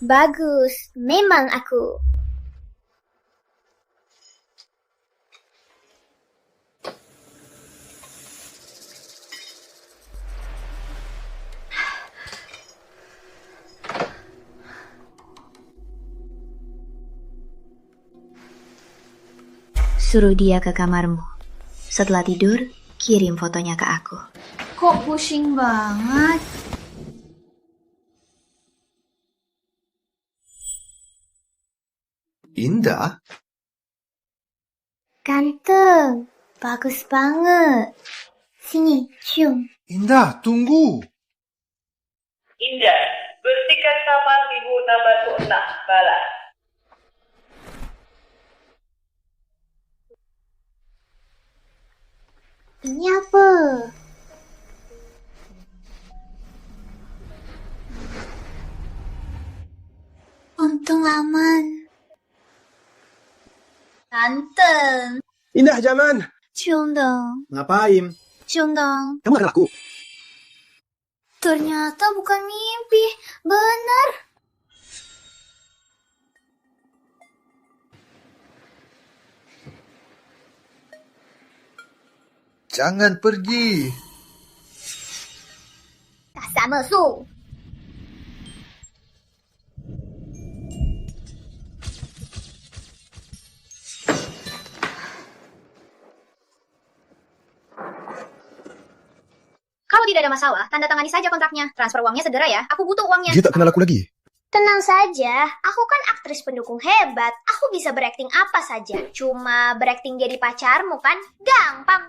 Bagus, memang aku. Suruh dia ke kamarmu. Setelah tidur, kirim fotonya ke aku. Kok pusing banget? Indah? Ganteng, bagus banget. Sini, cium. Indah, tunggu. Indah, bersihkan kamar ibu nomor 6, balas. Ini apa? Untung aman. Ganteng. Indah, jangan. Cium dong, Ngapain? cium dong. Kamu akan laku. Ternyata bukan mimpi, benar. Jangan pergi. Kasar mesum. Kalau tidak ada masalah, tanda tangani saja kontraknya. Transfer uangnya segera ya. Aku butuh uangnya. Dia tak kenal aku lagi. Tenang saja, aku kan aktris pendukung hebat. Aku bisa berakting apa saja. Cuma berakting jadi pacarmu kan? Gampang.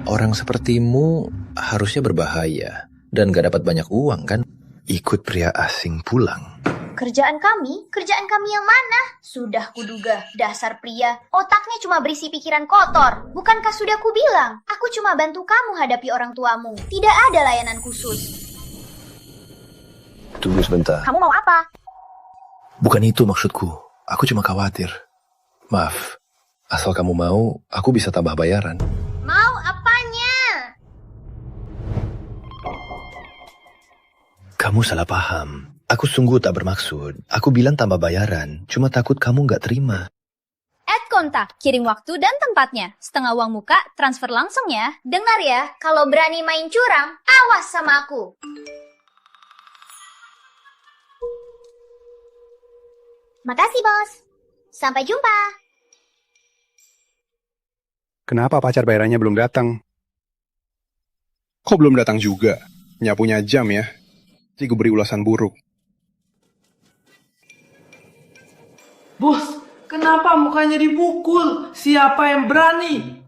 Orang sepertimu harusnya berbahaya dan gak dapat banyak uang kan? Ikut pria asing pulang. Kerjaan kami yang mana? Sudah kuduga, dasar pria. Otaknya cuma berisi pikiran kotor. Bukankah sudah kubilang? Aku cuma bantu kamu hadapi orang tuamu. Tidak ada layanan khusus. Tunggu sebentar. Kamu mau apa? Bukan itu maksudku. Aku cuma khawatir. Maaf. Asal kamu mau, aku bisa tambah bayaran. Mau apanya? Kamu salah paham. Aku sungguh tak bermaksud. Aku bilang tambah bayaran. Cuma takut kamu gak terima. Add kontak, kirim waktu dan tempatnya. Setengah uang muka, transfer langsung ya. Dengar ya, kalau berani main curang, awas sama aku. Makasih, Bos. Sampai jumpa. Kenapa pacar bayarannya belum datang? Kok belum datang juga? Nyapunya jam ya. Ciku beri ulasan buruk. Bos, kenapa mukanya dipukul? Siapa yang berani?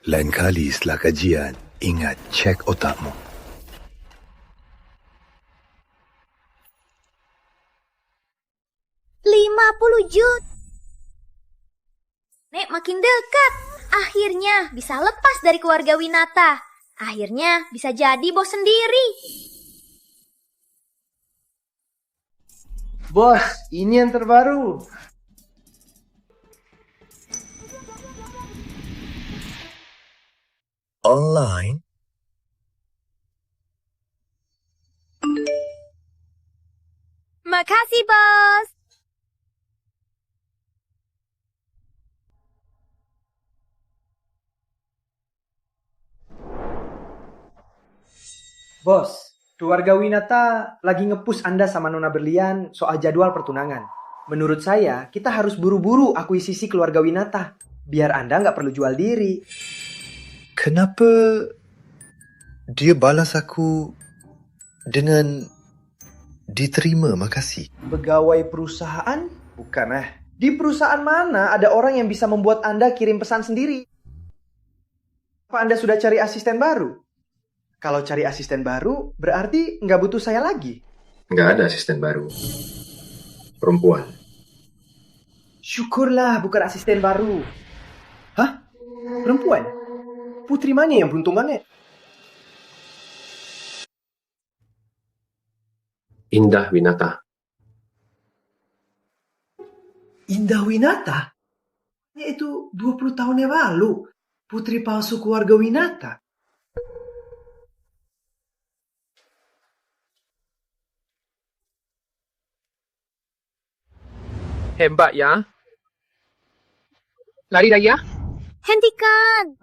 Lain kali setelah kajian, ingat cek otakmu. 50 juta. Nek makin dekat. Akhirnya bisa lepas dari keluarga Winata. Akhirnya bisa jadi bos sendiri. Bos, ini yang terbaru. Online? Makasih, Bos. Bos, keluarga Winata lagi ngepush Anda sama Nona Berlian soal jadwal pertunangan. Menurut saya, kita harus buru-buru akuisisi keluarga Winata. Biar Anda nggak perlu jual diri. Kenapa dia balas aku dengan diterima, makasih? Pegawai perusahaan? Bukan, Di perusahaan mana ada orang yang bisa membuat Anda kirim pesan sendiri? Apa Anda sudah cari asisten baru? Kalau cari asisten baru, berarti nggak butuh saya lagi. Nggak ada asisten baru. Perempuan. Syukurlah bukan asisten baru. Hah? Perempuan? Putri mana yang beruntungannya? Indah Winata. Indah Winata? Itu 20 tahun yang lalu. Putri palsu keluarga Winata. Hebat ya. Lari dah ya. Hentikan!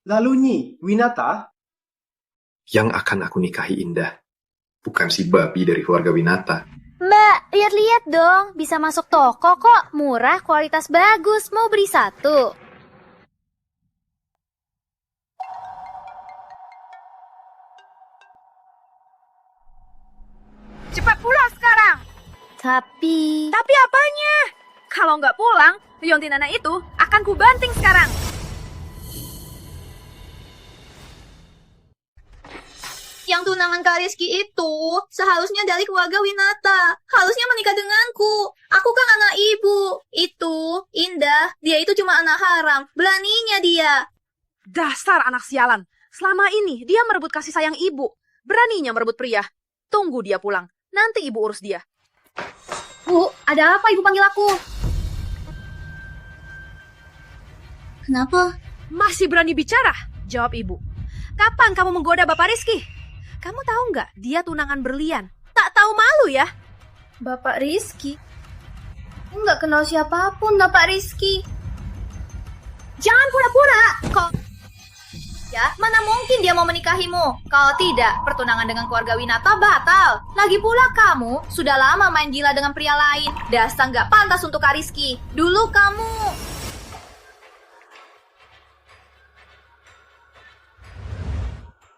Lalu Nyi, Winata? Yang akan aku nikahi Indah. Bukan si babi dari keluarga Winata. Mbak, lihat-lihat dong. Bisa masuk toko kok. Murah, kualitas bagus. Mau beli satu? Cepat pulang sekarang. Tapi apanya? Kalau nggak pulang, liontin anak itu akan kubanting sekarang. Yang tunangan Kak Rizky itu seharusnya dari keluarga Winata. Harusnya menikah denganku. Aku kan anak ibu. Itu, Indah, dia itu cuma anak haram. Beraninya dia. Dasar anak sialan. Selama ini dia merebut kasih sayang ibu. Beraninya merebut pria. Tunggu dia pulang. Nanti ibu urus dia. Bu, ada apa ibu panggil aku? Kenapa? Masih berani bicara? Jawab ibu. Kapan kamu menggoda Bapak Rizky? Kamu tahu nggak dia tunangan berlian? Tak tahu malu ya? Bapak Rizky? Nggak kenal siapapun Bapak Rizky. Jangan pura-pura. Kau... Ya, mana mungkin dia mau menikahimu? Kalau tidak, pertunangan dengan keluarga Winata batal. Lagi pula kamu sudah lama main gila dengan pria lain. Dasar nggak pantas untuk Kak Rizky. Dulu kamu...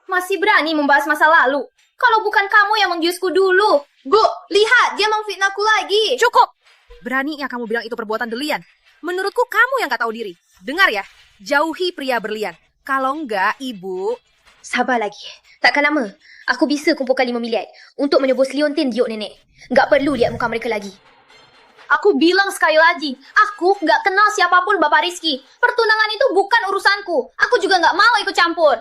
Masih berani membahas masa lalu. Kalau bukan kamu yang menggiusku dulu. Bu, lihat, dia memfitnahku lagi. Cukup! Beraninya kamu bilang itu perbuatan berlian. Menurutku kamu yang gak tahu diri. Dengar ya, jauhi pria berlian. Kalau enggak, ibu... Sabar lagi. Takkan lama. Aku bisa kumpulkan 5 miliar untuk menebus liontin diok nenek. Gak perlu lihat muka mereka lagi. Aku bilang sekali lagi, aku gak kenal siapapun Bapak Rizky. Pertunangan itu bukan urusanku. Aku juga gak mau ikut campur.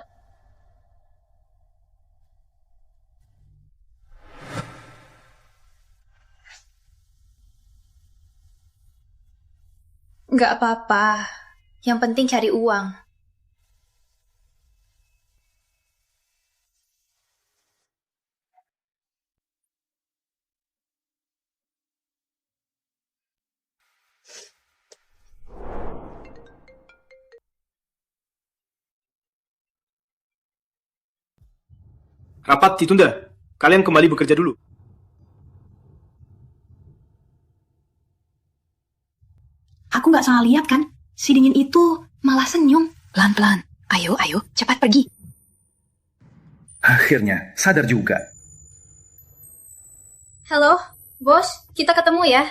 Nggak apa-apa. Yang penting cari uang. Rapat ditunda. Kalian kembali bekerja dulu. Aku nggak salah lihat kan? Si dingin itu malah senyum. Pelan-pelan. Ayo, cepat pergi. Akhirnya, sadar juga. Halo, bos, kita ketemu ya.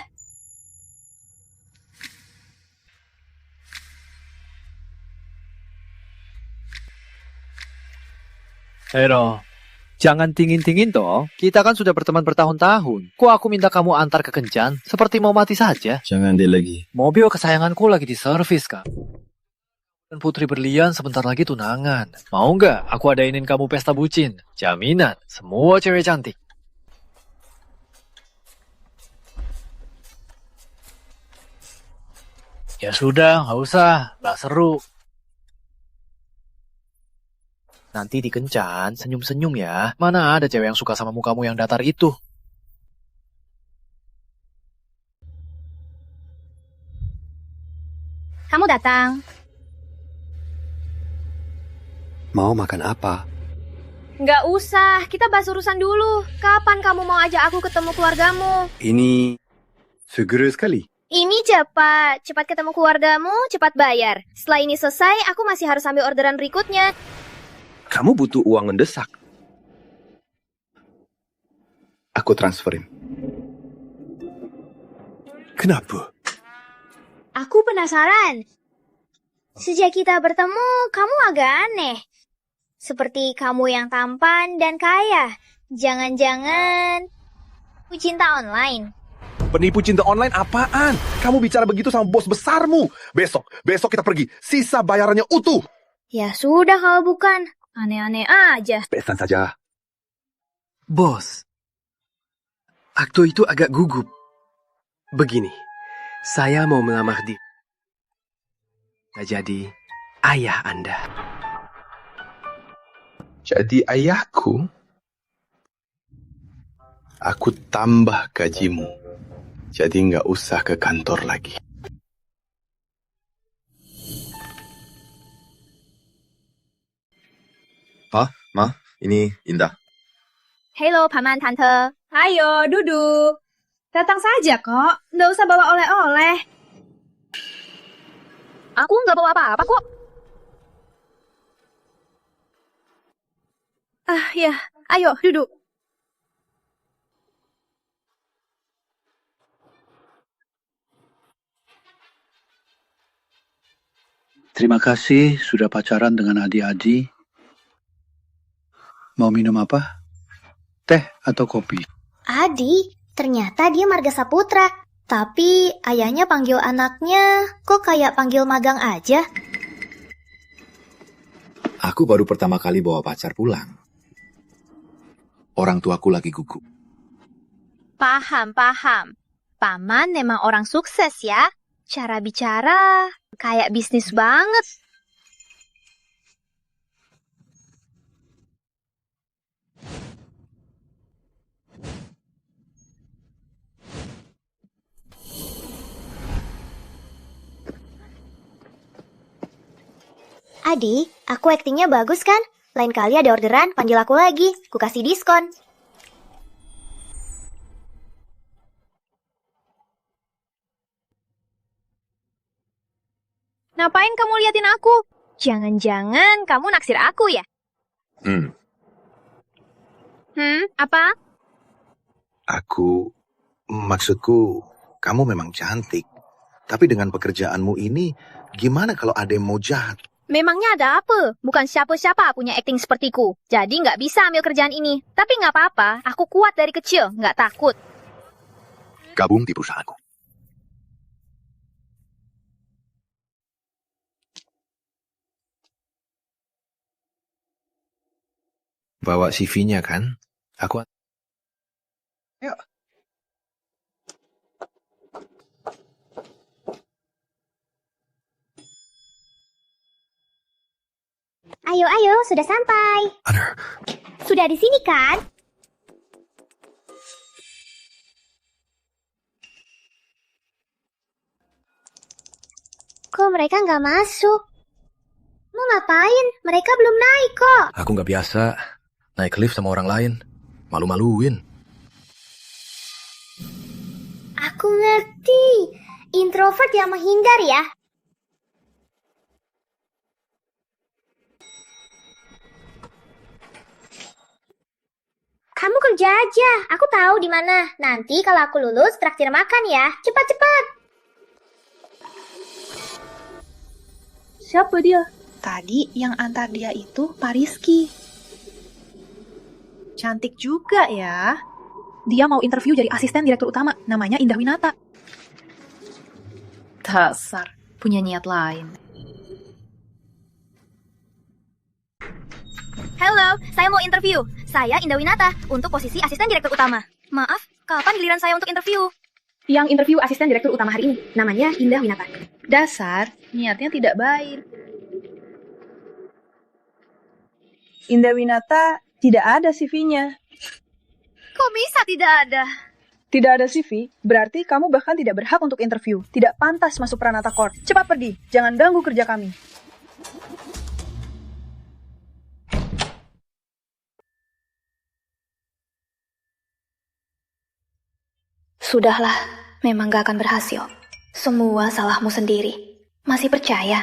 Hero, jangan tingin-tingin toh. Kita kan sudah berteman bertahun-tahun. Kok aku minta kamu antar ke Kencan? Seperti mau mati saja. Jangan deh lagi. Mobil kesayanganku lagi di servis, Kak. Dan Putri Berlian sebentar lagi tunangan. Mau nggak aku adainin kamu pesta bucin? Jaminan, semua cewek cantik. Ya sudah, nggak usah. Nggak seru. Nanti di Kencan, senyum-senyum ya. Mana ada cewek yang suka sama mukamu yang datar itu? Kamu datang. Mau makan apa? Nggak usah, kita bahas urusan dulu. Kapan kamu mau ajak aku ketemu keluargamu? Ini segera sekali. Ini cepat. Cepat ketemu keluargamu, cepat bayar. Setelah ini selesai, aku masih harus ambil orderan berikutnya. Kamu butuh uang mendesak. Aku transferin. Kenapa? Aku penasaran. Sejak kita bertemu, kamu agak aneh. Seperti kamu yang tampan dan kaya. Jangan-jangan cinta online. Penipu cinta online apaan? Kamu bicara begitu sama bos besarmu. Besok kita pergi. Sisa bayarannya utuh. Ya sudah kalau bukan. Aneh-aneh aja. Pesan saja. Bos, Akto itu agak gugup. Begini, saya mau melamar di... jadi ayah Anda. Jadi ayahku? Aku tambah gajimu. Jadi nggak usah ke kantor lagi. Ma, ini Indah. Hello, Paman Tante. Ayo, duduk. Datang saja kok, nggak usah bawa oleh-oleh. Aku nggak bawa apa-apa kok. Ya, ayo duduk. Terima kasih sudah pacaran dengan adik-adik. Mau minum apa? Teh atau kopi? Adi, ternyata dia Marga Saputra. Tapi ayahnya panggil anaknya kok kayak panggil magang aja. Aku baru pertama kali bawa pacar pulang. Orang tuaku lagi gugup. Paham. Paman memang orang sukses ya. Cara bicara kayak bisnis banget. Adi, aku aktingnya bagus kan? Lain kali ada orderan, panggil aku lagi. Ku kasih diskon. Ngapain kamu liatin aku? Jangan-jangan kamu naksir aku ya? Apa? Maksudku, kamu memang cantik. Tapi dengan pekerjaanmu ini, gimana kalau ada yang mau jahat? Memangnya ada apa? Bukan siapa-siapa punya akting sepertiku. Jadi nggak bisa ambil kerjaan ini. Tapi nggak apa-apa, aku kuat dari kecil, nggak takut. Gabung di perusahaanku. Bawa CV-nya kan? Aku... Yuk. Ayo, sudah sampai. Sudah di sini kan? Kok mereka nggak masuk? Mau ngapain? Mereka belum naik kok. Aku nggak biasa naik lift sama orang lain. Malu-maluin. Aku ngerti. Introvert yang menghindar ya. Kamu kerja aja. Aku tahu di mana. Nanti kalau aku lulus, traktir makan ya. Cepat-cepat. Siapa dia? Tadi yang antar dia itu Pak Rizky. Cantik juga ya. Dia mau interview jadi asisten direktur utama. Namanya Indah Winata. Dasar, punya niat lain. Halo, saya mau interview. Saya Indah Winata untuk posisi asisten direktur utama. Maaf, kapan giliran saya untuk interview? Yang interview asisten direktur utama hari ini. Namanya Indah Winata. Dasar, niatnya tidak baik. Indah Winata tidak ada CV-nya. Kok bisa tidak ada? Tidak ada CV, berarti kamu bahkan tidak berhak untuk interview. Tidak pantas masuk Pranata Court. Cepat pergi, jangan ganggu kerja kami. Sudahlah, memang gak akan berhasil. Semua salahmu sendiri. Masih percaya?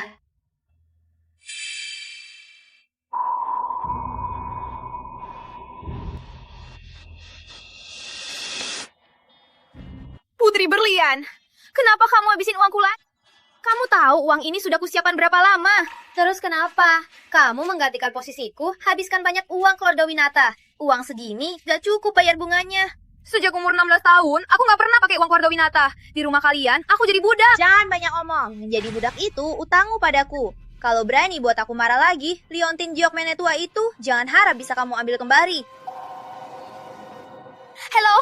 Putri Berlian, kenapa kamu habisin uangku lagi? Kamu tahu uang ini sudah kusiapkan berapa lama? Terus kenapa? Kamu menggantikan posisiku, habiskan banyak uang keluarga Winata. Uang segini gak cukup bayar bunganya. Sejak umur 16 tahun, aku gak pernah pakai uang keluarga Winata. Di rumah kalian, aku jadi budak. Jangan banyak omong. Menjadi budak itu utangmu padaku. Kalau berani buat aku marah lagi, liontin jiok nenek tua itu jangan harap bisa kamu ambil kembali. Hello?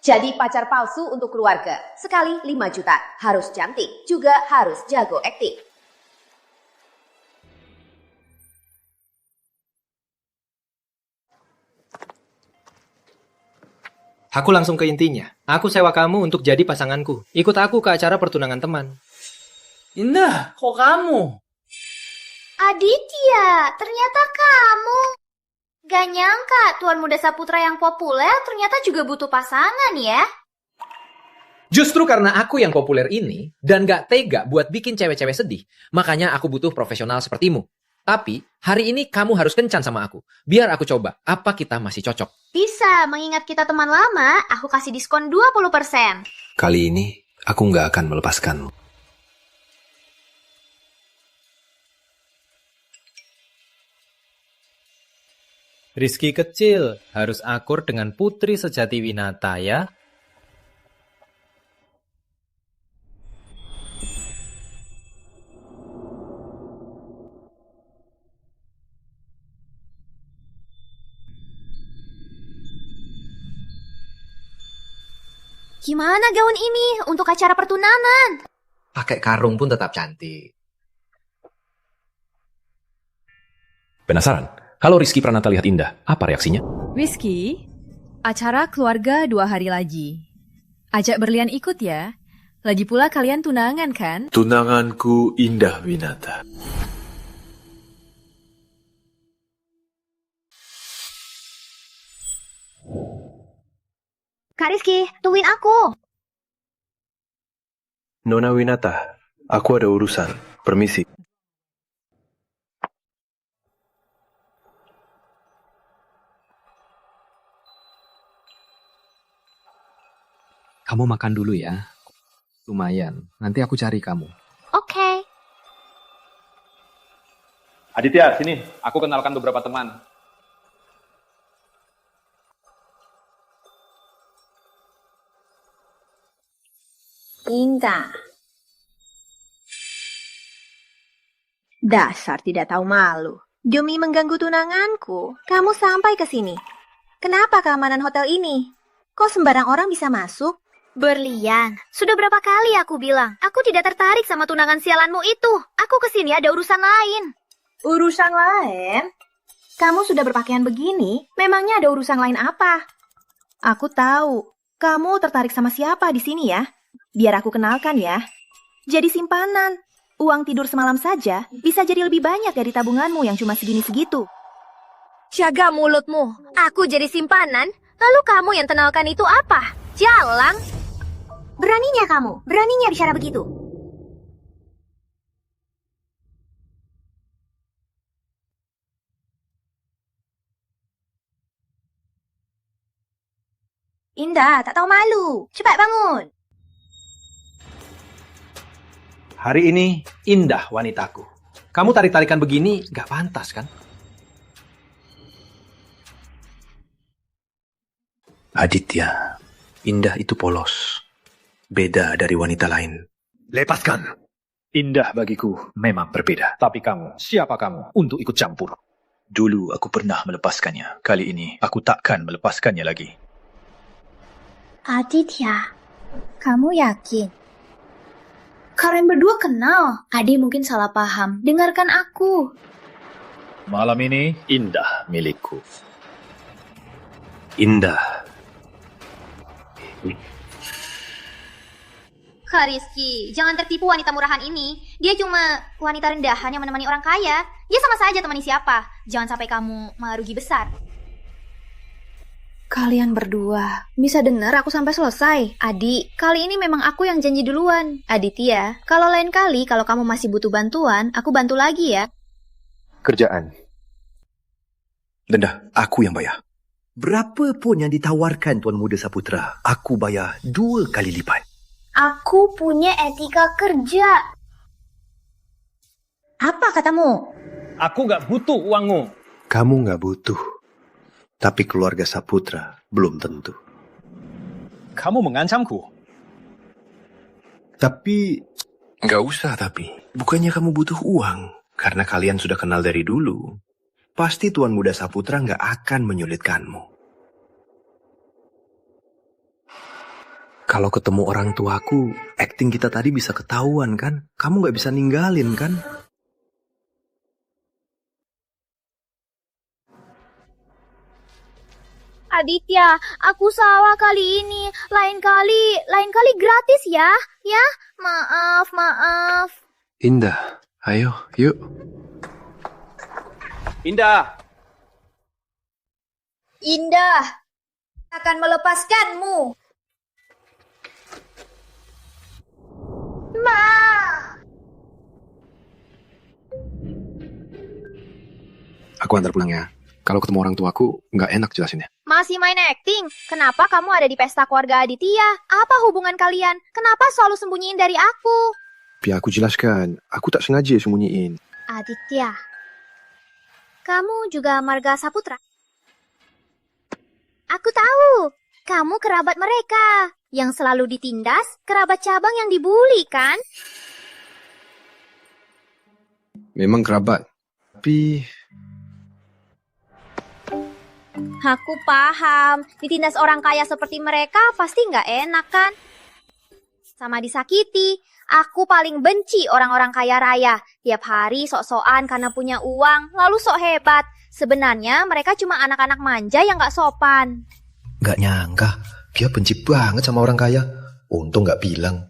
Jadi pacar palsu untuk keluarga. Sekali 5 juta. Harus cantik. Juga harus jago akting. Aku langsung ke intinya. Aku sewa kamu untuk jadi pasanganku. Ikut aku ke acara pertunangan teman. Indah, kok kamu? Aditya, ternyata kamu. Gak nyangka Tuan Muda Saputra yang populer ternyata juga butuh pasangan ya. Justru karena aku yang populer ini dan gak tega buat bikin cewek-cewek sedih, makanya aku butuh profesional sepertimu. Tapi hari ini kamu harus kencan sama aku. Biar aku coba, apa kita masih cocok. Bisa, mengingat kita teman lama, aku kasih diskon 20%. Kali ini, aku nggak akan melepaskanmu. Rizky kecil, harus akur dengan Putri Sejati Winata ya. Gimana gaun ini untuk acara pertunangan? Pakai karung pun tetap cantik. Penasaran? Kalau Rizky Pranata lihat Indah, apa reaksinya? Rizky, acara keluarga 2 hari lagi. Ajak berlian ikut ya. Lagi pula kalian tunangan kan? Tunanganku Indah Winata. Kak Rizky, tungguin aku. Nona Winata, aku ada urusan. Permisi. Kamu makan dulu ya. Lumayan, nanti aku cari kamu. Oke. Aditya, sini. Aku kenalkan beberapa teman. Indah. Dasar tidak tahu malu. Demi mengganggu tunanganku, kamu sampai ke sini. Kenapa keamanan hotel ini? Kok sembarang orang bisa masuk? Berlian, sudah berapa kali aku bilang, aku tidak tertarik sama tunangan sialanmu itu. Aku kesini ada urusan lain. Urusan lain? Kamu sudah berpakaian begini, memangnya ada urusan lain apa? Aku tahu, kamu tertarik sama siapa di sini ya? Biar aku kenalkan ya. Jadi simpanan. Uang tidur semalam saja bisa jadi lebih banyak dari tabunganmu yang cuma segini-segitu. Jaga mulutmu. Aku jadi simpanan, lalu kamu yang kenalkan itu apa? Jalang? Beraninya kamu, beraninya bicara begitu. Indah, tak tahu malu. Cepat bangun. Hari ini indah wanitaku. Kamu tarik-tarikan begini gak pantas kan? Aditya, Indah itu polos. Beda dari wanita lain. Lepaskan. Indah bagiku memang berbeda. Tapi kamu, siapa kamu untuk ikut campur? Dulu aku pernah melepaskannya. Kali ini aku takkan melepaskannya lagi. Aditya, kamu yakin? Kalian berdua kenal. Adi mungkin salah paham. Dengarkan aku. Malam ini Indah milikku. Indah. Kak Rizky, jangan tertipu wanita murahan ini. Dia cuma wanita rendahan yang menemani orang kaya. Dia sama saja temani siapa. Jangan sampai kamu malah rugi besar. Kalian berdua, bisa dengar aku sampai selesai. Adi, kali ini memang aku yang janji duluan. Aditya, kalau lain kali kalau kamu masih butuh bantuan, aku bantu lagi ya. Kerjaan. Denda, aku yang bayar. Berapa pun yang ditawarkan Tuan Muda Saputra, aku bayar 2 kali lipat. Aku punya etika kerja. Apa katamu? Aku gak butuh uangmu. Kamu gak butuh. Tapi keluarga Saputra belum tentu. Kamu mengancamku. Tapi... Gak usah tapi. Bukannya kamu butuh uang. Karena kalian sudah kenal dari dulu. pasti Tuan Muda Saputra nggak akan menyulitkanmu. Kalau ketemu orang tuaku, akting kita tadi bisa ketahuan kan? Kamu nggak bisa ninggalin kan? Aditya, aku salah kali ini. Lain kali gratis ya. Ya, maaf. Indah, ayo, yuk. Indah, Akan melepaskanmu. Ma. Aku antar pulang ya. Kalau ketemu orang tuaku, nggak enak jelasinnya. Masih main acting? Kenapa kamu ada di pesta keluarga Aditya? Apa hubungan kalian? Kenapa selalu sembunyiin dari aku? Biar aku jelaskan, aku tak sengaja sembunyiin. Aditya, kamu juga marga Saputra? Aku tahu, kamu kerabat mereka. Yang selalu ditindas, kerabat cabang yang dibully, kan? Memang kerabat, tapi... Aku paham, ditindas orang kaya seperti mereka pasti nggak enak, kan? Sama disakiti. Aku paling benci orang-orang kaya raya. Tiap hari sok-sokan karena punya uang, lalu sok hebat. Sebenarnya mereka cuma anak-anak manja yang nggak sopan. Nggak nyangka, dia benci banget sama orang kaya. Untung nggak bilang.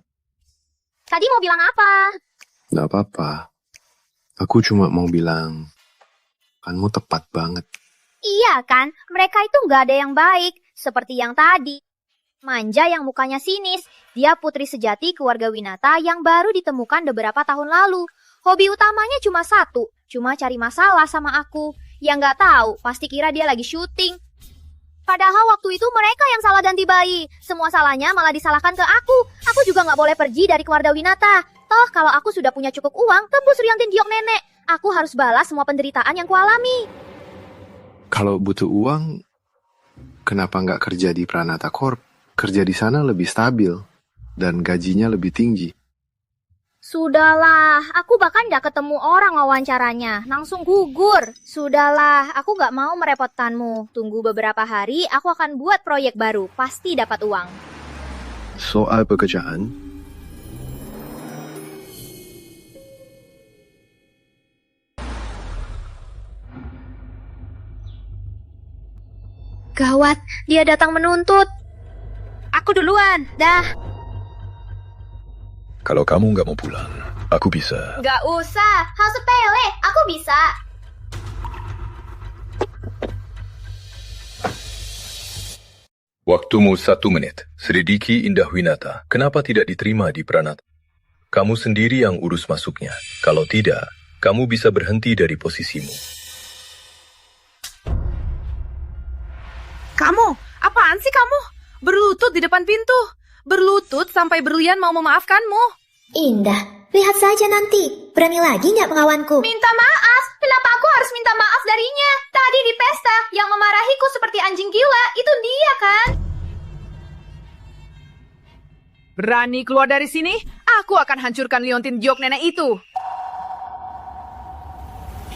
Tadi mau bilang apa? Nggak apa-apa. Aku cuma mau bilang, kamu tepat banget. Iya kan, mereka itu nggak ada yang baik. Seperti yang tadi. Manja yang mukanya sinis. Dia putri sejati keluarga Winata yang baru ditemukan beberapa tahun lalu. Hobi utamanya cuma satu, cuma cari masalah sama aku. Yang nggak tahu, pasti kira dia lagi syuting. Padahal waktu itu mereka yang salah ganti bayi. Semua salahnya malah disalahkan ke aku. Aku juga nggak boleh pergi dari keluarga Winata. Toh kalau aku sudah punya cukup uang, tembus Riantin Giok nenek. Aku harus balas semua penderitaan yang kualami. Kalau butuh uang, kenapa nggak kerja di Pranata Corp? Kerja di sana lebih stabil dan gajinya lebih tinggi. Sudahlah, aku bahkan nggak ketemu orang wawancaranya. Langsung gugur. Sudahlah, aku nggak mau merepotkanmu. Tunggu beberapa hari, aku akan buat proyek baru. Pasti dapat uang. Soal pekerjaan, gawat, dia datang menuntut. Aku duluan, dah. kalau kamu nggak mau pulang, aku bisa. Nggak usah, hal sepele, aku bisa. Waktumu 1 menit. Selidiki Indah Winata. Kenapa tidak diterima di Pranata? Kamu sendiri yang urus masuknya. Kalau tidak, kamu bisa berhenti dari posisimu. Kamu, apaan sih kamu? Berlutut di depan pintu. Berlutut sampai Berlian mau memaafkanmu. Indah, lihat saja nanti. Berani lagi nggak melawanku? Minta maaf? Kenapa aku harus minta maaf darinya? Tadi di pesta, yang memarahiku seperti anjing gila, itu dia kan? Berani keluar dari sini? Aku akan hancurkan Liontin Giok nenek itu.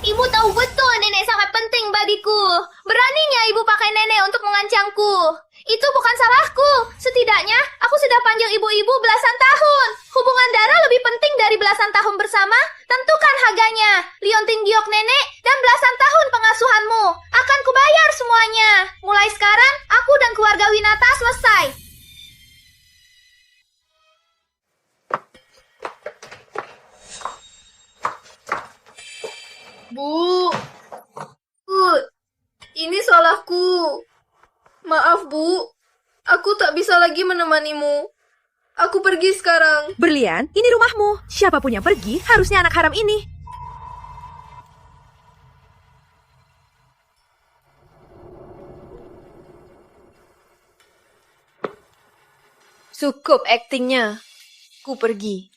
Ibu tahu betul nenek sangat penting bagiku. Beraninya ibu pakai nenek untuk mengancamku. Itu bukan salahku. Setidaknya aku sudah panggil ibu-ibu belasan tahun. Hubungan darah lebih penting dari belasan tahun bersama. Tentukan harganya. Liontin Giok nenek dan belasan tahun pengasuhanmu. Akan kubayar semuanya. Mulai sekarang, aku dan keluarga Winata selesai. Bu, ini salahku. Maaf, Bu. Aku tak bisa lagi menemanimu. Aku pergi sekarang. Berlian, ini rumahmu. Siapapun yang pergi, harusnya anak haram ini. Cukup aktingnya. Ku pergi.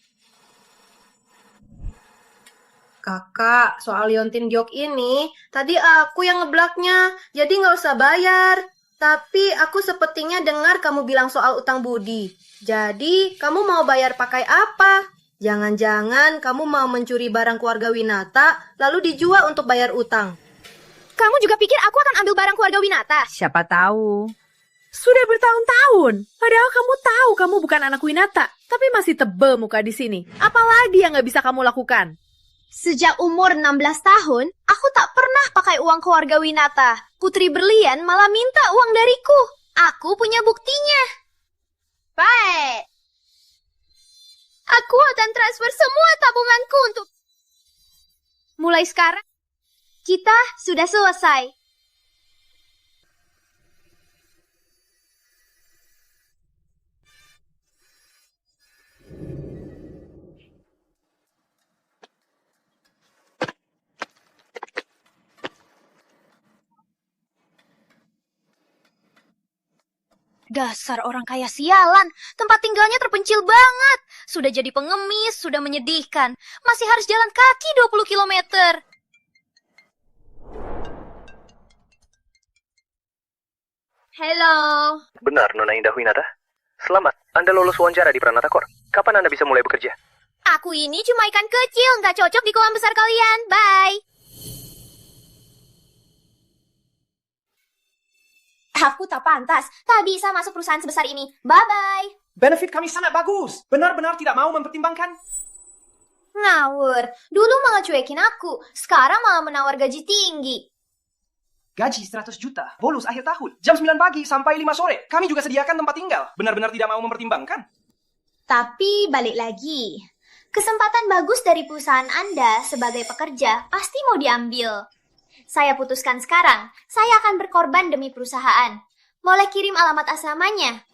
Kakak, soal Liontin Giok ini, tadi aku yang ngeblaknya, jadi nggak usah bayar. Tapi aku sepertinya dengar kamu bilang soal utang budi. Jadi, kamu mau bayar pakai apa? Jangan-jangan kamu mau mencuri barang keluarga Winata, lalu dijual untuk bayar utang. Kamu juga pikir aku akan ambil barang keluarga Winata? Siapa tahu. Sudah bertahun-tahun. Padahal kamu tahu kamu bukan anak Winata. Tapi masih tebel muka di sini. Apalagi yang gak bisa kamu lakukan? Sejak umur 16 tahun, aku tak pernah pakai uang keluarga Winata. Putri Berlian malah minta uang dariku. Aku punya buktinya. Baik. Aku akan transfer semua tabunganku untuk... Mulai sekarang, kita sudah selesai. Dasar orang kaya sialan, tempat tinggalnya terpencil banget. Sudah jadi pengemis, sudah menyedihkan. Masih harus jalan kaki 20 kilometer. Halo. Benar, Nona Indah Winata. Selamat, Anda lolos wawancara di Pranata Corp. Kapan Anda bisa mulai bekerja? Aku ini cuma ikan kecil, nggak cocok di kolam besar kalian. Bye. Aku tak pantas, tak bisa masuk perusahaan sebesar ini. Bye-bye. Benefit kami sangat bagus. Benar-benar tidak mau mempertimbangkan. Ngawur. Dulu malah cuekin aku, sekarang malah menawar gaji tinggi. Gaji 100 juta, bonus akhir tahun, jam 9 pagi sampai 5 sore. Kami juga sediakan tempat tinggal. Benar-benar tidak mau mempertimbangkan. Tapi balik lagi, kesempatan bagus dari perusahaan Anda sebagai pekerja pasti mau diambil. Saya putuskan sekarang, saya akan berkorban demi perusahaan. Boleh kirim alamat asramanya?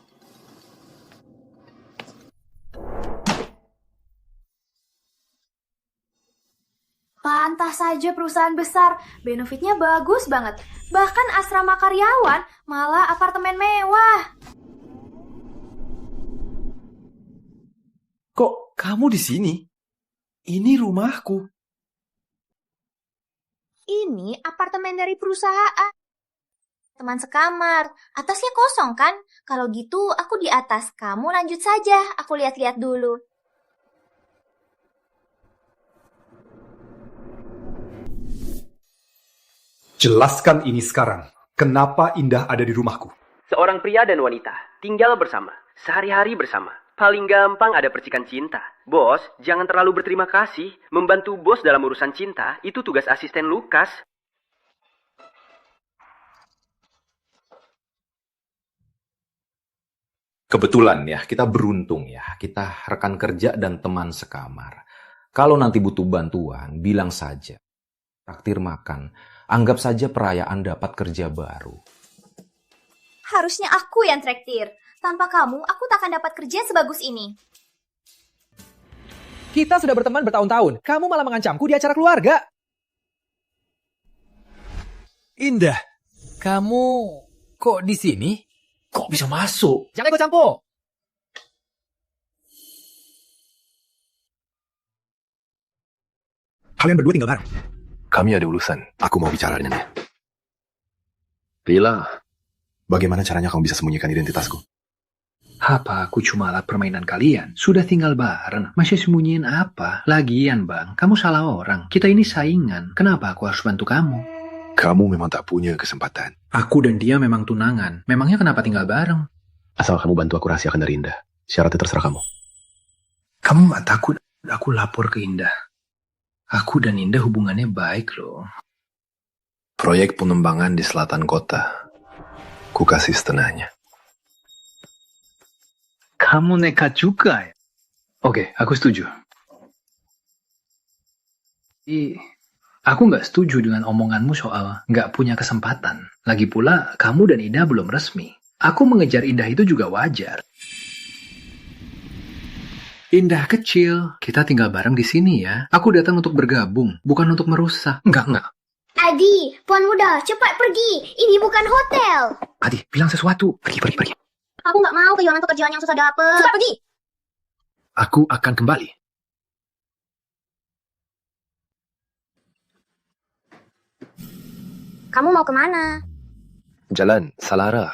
Pantas saja perusahaan besar, benefitnya bagus banget. Bahkan asrama karyawan, malah apartemen mewah. Kok kamu di sini? Ini rumahku. Ini apartemen dari perusahaan. Teman sekamar, atasnya kosong kan? Kalau gitu aku di atas, kamu lanjut saja. Aku lihat-lihat dulu. Jelaskan ini sekarang. Kenapa Indah ada di rumahku? Seorang pria dan wanita tinggal bersama, sehari-hari bersama. Paling gampang ada percikan cinta. Bos, jangan terlalu berterima kasih. Membantu bos dalam urusan cinta, itu tugas asisten Lukas. Kebetulan ya, kita beruntung ya. Kita rekan kerja dan teman sekamar. Kalau nanti butuh bantuan, bilang saja. Traktir makan. Anggap saja perayaan dapat kerja baru. Harusnya aku yang traktir. Tanpa kamu, aku tak akan dapat kerja sebagus ini. Kita sudah berteman bertahun-tahun. Kamu malah mengancamku di acara keluarga. Indah, kamu kok di sini? Kok bisa masuk? Jangan ikut campur. Kalian berdua tinggal bareng. Kami ada urusan. Aku mau bicara dengannya. Bila, Bagaimana caranya kamu bisa sembunyikan identitasku? apa aku cuma alat permainan kalian? Sudah tinggal bareng. Masih sembunyiin apa? Lagian bang, kamu salah orang. Kita ini saingan. Kenapa aku harus bantu kamu? Kamu memang tak punya kesempatan. Aku dan dia memang tunangan. Memangnya kenapa tinggal bareng? Asal kamu bantu aku rahasiakan dari Indah. Syaratnya terserah kamu. Kamu gak takut aku lapor ke Indah? Aku dan Indah hubungannya baik loh. Proyek pengembangan di selatan kota. Ku kasih setengahnya. Kamu nekat juga ya? Oke, aku setuju. Aku nggak setuju dengan omonganmu soal nggak punya kesempatan. Lagi pula, kamu dan Indah belum resmi. Aku mengejar Indah itu juga wajar. Indah kecil, kita tinggal bareng di sini ya. Aku datang untuk bergabung, bukan untuk merusak. Enggak. Adi, Puan Muda, cepat pergi. Ini bukan hotel. Adi, bilang sesuatu. Pergi. Aku nggak mau kehilangan pekerjaan yang susah dapet. Cepat pergi. Aku akan kembali. Kamu mau kemana? Jalan, salah arah.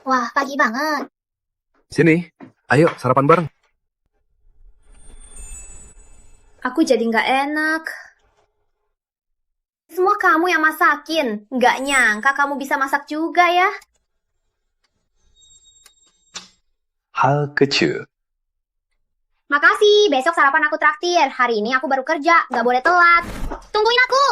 Wah, pagi banget. Sini, Ayo, sarapan bareng. Aku jadi nggak enak. Semua kamu yang masakin. Nggak nyangka kamu bisa masak juga ya. Hal kecil. Makasih, besok sarapan aku traktir. Hari ini aku baru kerja, nggak boleh telat. Tungguin aku!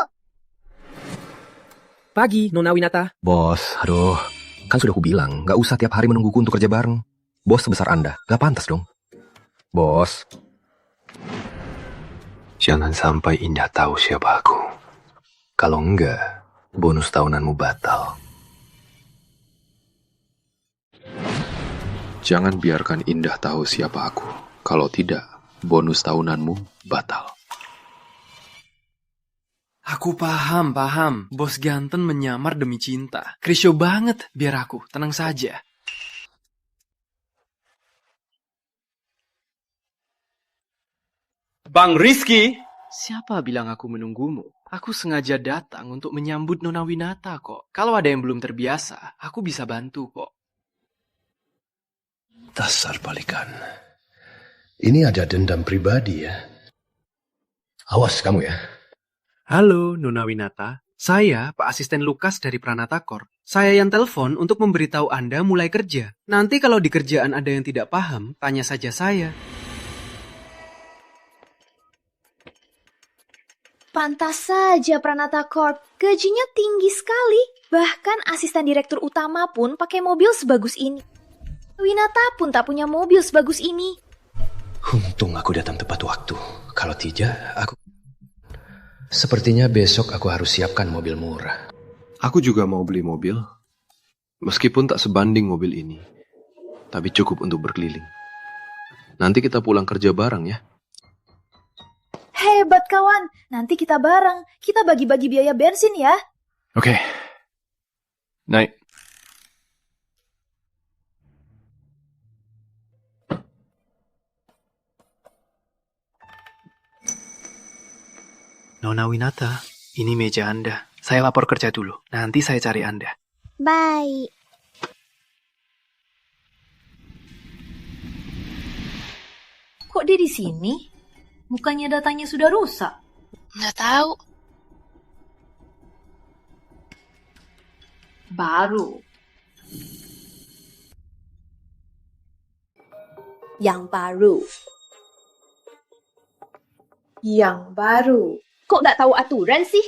Pagi, Nona Winata. Bos, aduh. Kan sudah aku bilang, gak usah tiap hari menungguku untuk kerja bareng. Bos sebesar Anda, gak pantas dong. Bos. Jangan sampai Indah tahu siapa aku. Kalau enggak, bonus tahunanmu batal. Jangan biarkan Indah tahu siapa aku. Kalau tidak, bonus tahunanmu batal. Aku paham. Bos ganteng menyamar demi cinta. Krisyo banget, biar aku, tenang saja. Bang Rizky! Siapa bilang aku menunggumu? Aku sengaja datang untuk menyambut Nona Winata kok. Kalau ada yang belum terbiasa, aku bisa bantu kok. Dasar balikan. Ini ada dendam pribadi ya. Awas kamu ya. Halo, Nona Winata. Saya, Pak Asisten Lukas dari Pranata Corp. Saya yang telepon untuk memberitahu Anda mulai kerja. Nanti kalau di kerjaan ada yang tidak paham, tanya saja saya. Pantas saja Pranata Corp. Gajinya tinggi sekali. Bahkan asisten direktur utama pun pakai mobil sebagus ini. Winata pun tak punya mobil sebagus ini. Untung aku datang tepat waktu. Kalau tidak, aku... Sepertinya besok aku harus siapkan mobil murah. Aku juga mau beli mobil. Meskipun tak sebanding mobil ini. Tapi cukup untuk berkeliling. Nanti kita pulang kerja bareng ya. Hebat kawan, nanti kita bareng. Kita bagi-bagi biaya bensin ya. Oke. Naik. Nona Winata, ini meja Anda. Saya lapor kerja dulu. Nanti saya cari Anda. Baik. Kok dia di sini? Bukannya datanya sudah rusak? Nggak tahu. Baru. Yang baru. Yang baru. Kok nggak tahu aturan sih?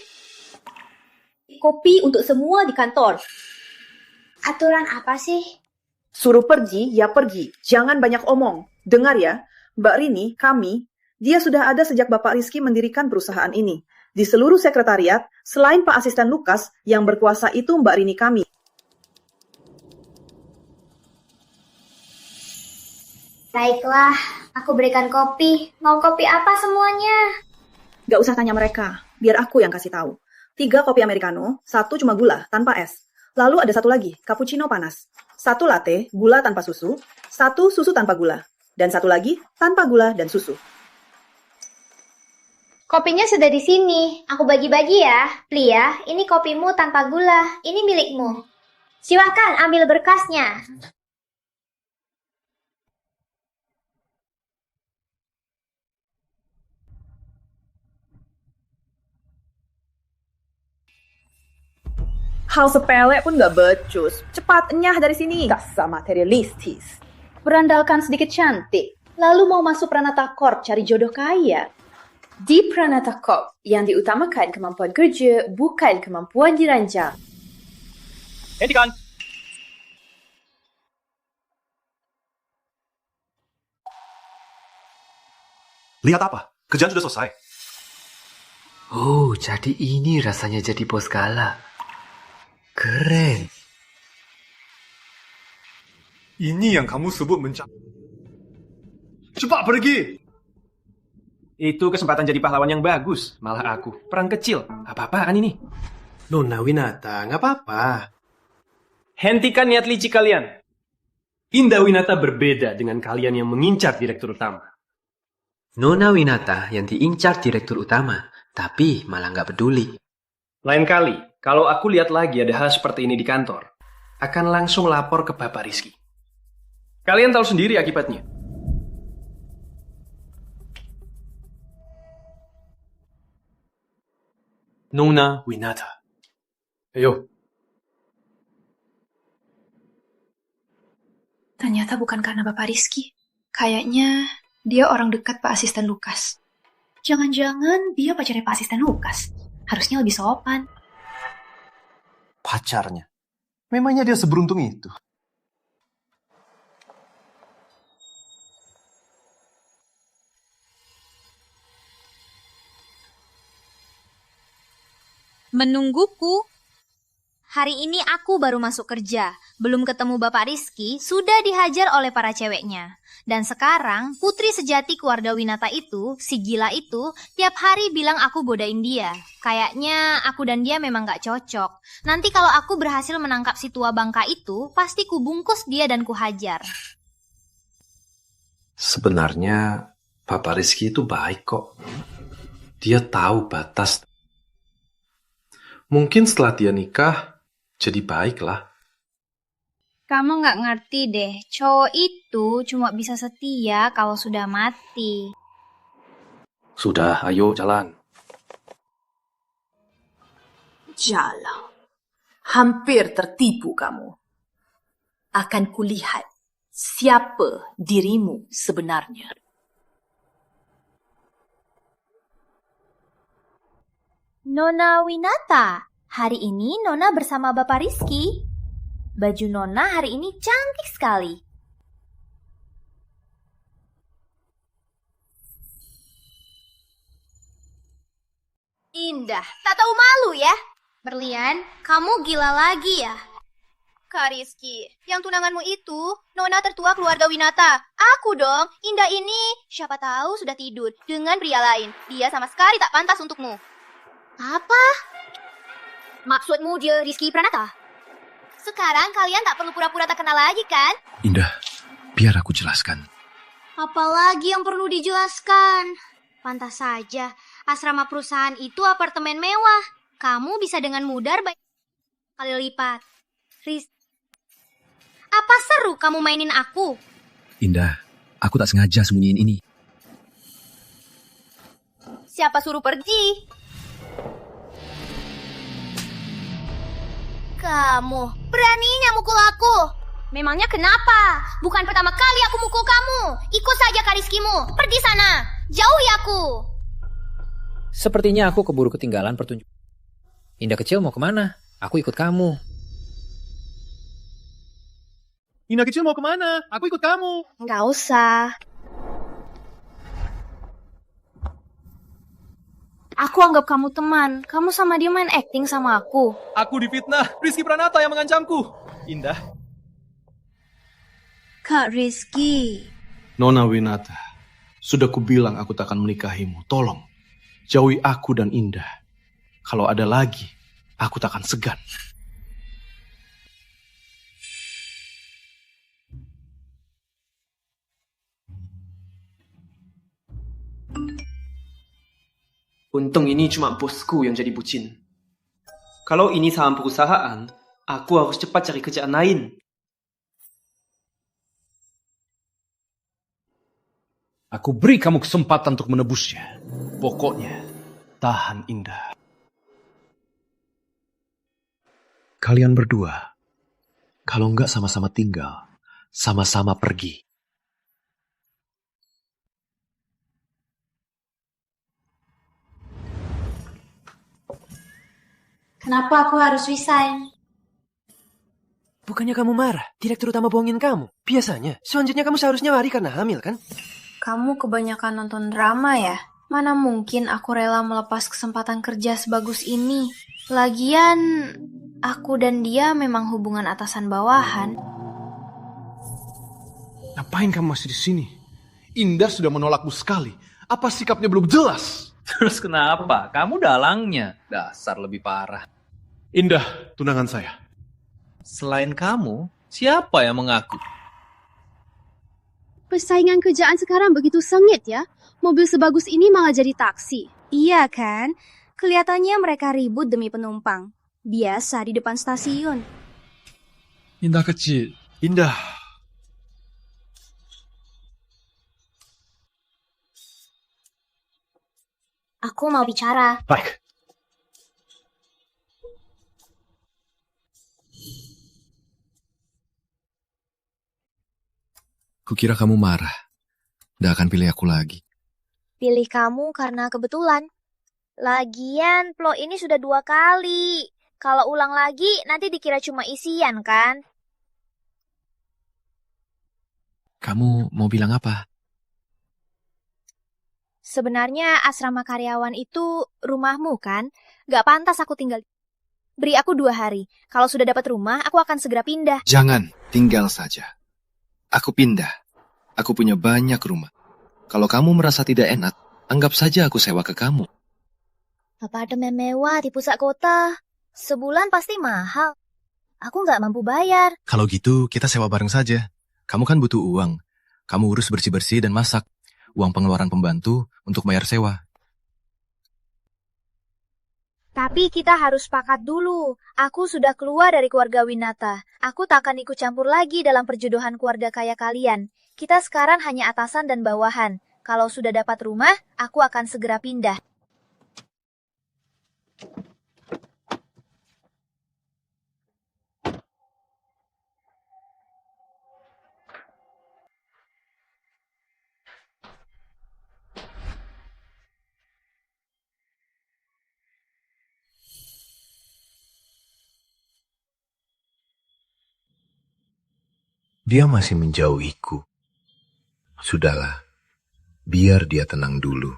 Kopi untuk semua di kantor. Aturan apa sih? Suruh pergi, ya pergi. Jangan banyak omong. Dengar ya, Mbak Rini, kami, dia sudah ada sejak Bapak Rizky mendirikan perusahaan ini. Di seluruh sekretariat, selain Pak Asisten Lukas, yang berkuasa itu Mbak Rini kami. Baiklah, aku berikan kopi. Mau kopi apa semuanya? Gak usah tanya mereka, biar aku yang kasih tahu. 3 kopi americano, 1 cuma gula, tanpa es. Lalu ada 1 lagi, cappuccino panas. 1 latte, gula tanpa susu. 1 susu tanpa gula. Dan 1 lagi, tanpa gula dan susu. Kopinya sudah di sini. Aku bagi-bagi ya. Plia, ini kopimu tanpa gula. Ini milikmu. Silakan ambil berkasnya. Hal sepele pun gak becus. Cepat, enyah dari sini. Dasar materialistis. Berandalkan sedikit cantik. Lalu mau masuk Pranata Corp cari jodoh kaya. Di Pranata Corp, yang diutamakan kemampuan kerja, bukan kemampuan dirancang. Hentikan! Lihat apa? Kerjaan sudah selesai. Oh, jadi ini rasanya jadi bos gala. Keren. Ini yang kamu sebut Cepat pergi! Itu kesempatan jadi pahlawan yang bagus. Malah aku, perang kecil. Apa-apaan ini? Nona Winata, nggak apa-apa. Hentikan niat licik kalian. Indah Winata berbeda dengan kalian yang mengincar direktur utama. Nona Winata yang diincar direktur utama, tapi malah nggak peduli. Lain kali, kalau aku lihat lagi ada hal seperti ini di kantor, akan langsung lapor ke Bapak Rizky. Kalian tahu sendiri akibatnya. Nona Winata. Ayo. Ternyata bukan karena Bapak Rizky. Kayaknya dia orang dekat Pak Asisten Lukas. Jangan-jangan dia pacarnya Pak Asisten Lukas. Harusnya lebih sopan. Pacarnya. Memangnya dia seberuntung itu? Menungguku. Hari ini aku baru masuk kerja. Belum ketemu Bapak Rizky, sudah dihajar oleh para ceweknya. Dan sekarang, putri sejati keluarga Winata itu, si gila itu, tiap hari bilang aku bodain dia. Kayaknya aku dan dia memang gak cocok. Nanti kalau aku berhasil menangkap si tua bangka itu, pasti kubungkus dia dan kuhajar. Sebenarnya Bapak Rizky itu baik kok. Dia tahu batas. Mungkin setelah dia nikah, jadi baik lah. Kamu gak ngerti deh, cowok itu cuma bisa setia kalau sudah mati. Sudah, ayo jalan. Jalan. Hampir tertipu kamu. Akan kulihat siapa dirimu sebenarnya. Nona Winata, hari ini Nona bersama Bapak Rizky. Baju Nona hari ini cantik sekali. Indah, tak tahu malu ya? Berlian, kamu gila lagi ya? Kak Rizky, yang tunanganmu itu Nona tertua keluarga Winata. Aku dong, Indah ini siapa tahu sudah tidur dengan pria lain. Dia sama sekali tak pantas untukmu. Apa? Maksudmu dia Rizky Pranata? Sekarang kalian tak perlu pura-pura tak kenal lagi kan? Indah, biar aku jelaskan. Apalagi yang perlu dijelaskan? Pantas saja, asrama perusahaan itu apartemen mewah. Kamu bisa dengan mudah kali lipat. Apa seru kamu mainin aku? Indah, aku tak sengaja sembunyiin ini. Siapa suruh pergi? Kamu beraninya mukul aku. Memangnya kenapa? Bukan pertama kali aku mukul kamu. Ikut saja kariskimu. Pergi sana. Jauhi aku. Sepertinya aku keburu ketinggalan pertunjukan. Indah kecil mau kemana? Aku ikut kamu. Indah kecil mau kemana? Aku ikut kamu. Nggak usah. Aku anggap kamu teman. Kamu sama dia main acting sama aku. Aku difitnah. Rizky Pranata yang mengancamku. Indah. Kak Rizky. Nona Winata, sudah kubilang aku tak akan menikahimu. Tolong, jauhi aku dan Indah. Kalau ada lagi, aku tak akan segan. Untung ini cuma bosku yang jadi bucin. Kalau ini saham perusahaan, aku harus cepat cari kerjaan lain. Aku beri kamu kesempatan untuk menebusnya. Pokoknya, tahan Indah. Kalian berdua, kalau nggak sama-sama tinggal, sama-sama pergi. Kenapa aku harus resign? Bukannya kamu marah, direktur utama bohongin kamu. Biasanya, selanjutnya kamu seharusnya lari karena hamil, kan? Kamu kebanyakan nonton drama ya? Mana mungkin aku rela melepas kesempatan kerja sebagus ini? Lagian, aku dan dia memang hubungan atasan bawahan. Ngapain kamu masih di sini? Indah sudah menolakmu sekali. Apa sikapnya belum jelas? Terus kenapa? Kamu dalangnya. Dasar lebih parah. Indah, tunangan saya. Selain kamu, siapa yang mengaku? Persaingan kerjaan sekarang begitu sengit ya. Mobil sebagus ini malah jadi taksi. Iya kan? Kelihatannya mereka ribut demi penumpang. Biasa di depan stasiun. Indah kecil. Indah. Aku mau bicara. Baik. Kukira kamu marah. Nggak akan pilih aku lagi. Pilih kamu karena kebetulan. Lagian, plo ini sudah 2 kali. Kalau ulang lagi, nanti dikira cuma isian, kan? Kamu mau bilang apa? Sebenarnya asrama karyawan itu rumahmu kan? Gak pantas aku tinggal. Beri aku 2 hari. Kalau sudah dapat rumah, aku akan segera pindah. Jangan, tinggal saja. Aku pindah. Aku punya banyak rumah. Kalau kamu merasa tidak enak, anggap saja aku sewa ke kamu. Apartemen mewah di pusat kota. Sebulan pasti mahal. Aku nggak mampu bayar. Kalau gitu, kita sewa bareng saja. Kamu kan butuh uang. Kamu urus bersih-bersih dan masak. Uang pengeluaran pembantu untuk bayar sewa. Tapi kita harus sepakat dulu. Aku sudah keluar dari keluarga Winata. Aku tak akan ikut campur lagi dalam perjodohan keluarga kaya kalian. Kita sekarang hanya atasan dan bawahan. Kalau sudah dapat rumah, aku akan segera pindah. Dia masih menjauhiku. Sudahlah, biar dia tenang dulu.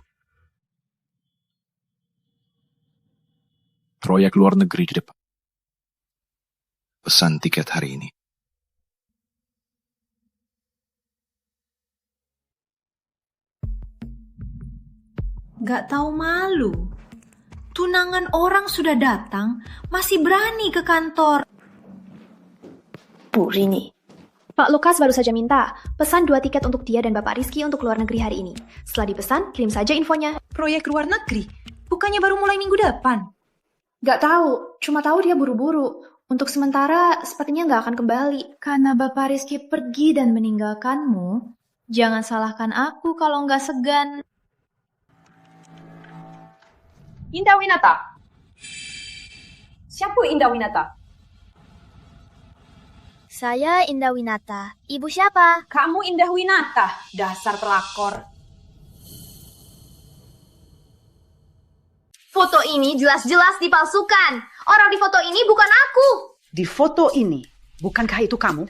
Proyek luar negeri di depan. Pesan tiket hari ini. Gak tahu malu. Tunangan orang sudah datang, masih berani ke kantor. Bu Rini. Pak Lukas baru saja minta pesan 2 tiket untuk dia dan Bapak Rizky untuk luar negeri hari ini. Setelah dipesan, kirim saja infonya. Proyek luar negeri? Bukannya baru mulai minggu depan? Gak tahu, cuma tahu dia buru-buru. Untuk sementara, sepertinya gak akan kembali. Karena Bapak Rizky pergi dan meninggalkanmu, jangan salahkan aku kalau nggak segan. Indah Winata. Siapa Indah Winata? Saya Indah Winata. Ibu siapa? Kamu Indah Winata, dasar pelakor. Foto ini jelas-jelas dipalsukan. Orang di foto ini bukan aku. Di foto ini, bukankah itu kamu?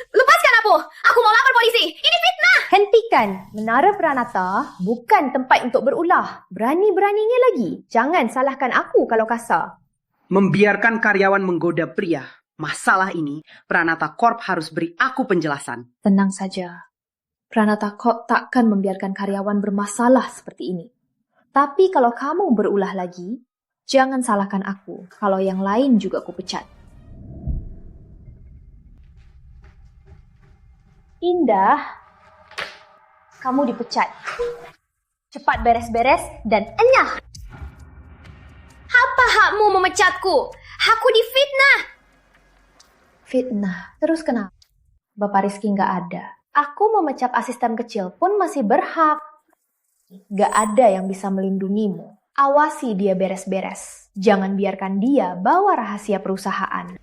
Lepaskan aku! Aku mau lapor polisi! Ini fitnah! Hentikan! Menara Pranata bukan tempat untuk berulah. Berani-beraninya lagi. Jangan salahkan aku kalau kasar. Membiarkan karyawan menggoda pria. Masalah ini, Pranata Corp harus beri aku penjelasan. Tenang saja. Pranata Corp takkan membiarkan karyawan bermasalah seperti ini. Tapi kalau kamu berulah lagi, jangan salahkan aku. Kalau yang lain juga aku pecat. Indah, kamu dipecat. Cepat beres-beres dan enyah. Apa hakmu memecatku? Hakku difitnah. Fitnah, terus kenapa? Bapak Rizky nggak ada. Aku memecat asisten kecil pun masih berhak. Nggak ada yang bisa melindungimu. Awasi dia beres-beres. Jangan biarkan dia bawa rahasia perusahaan.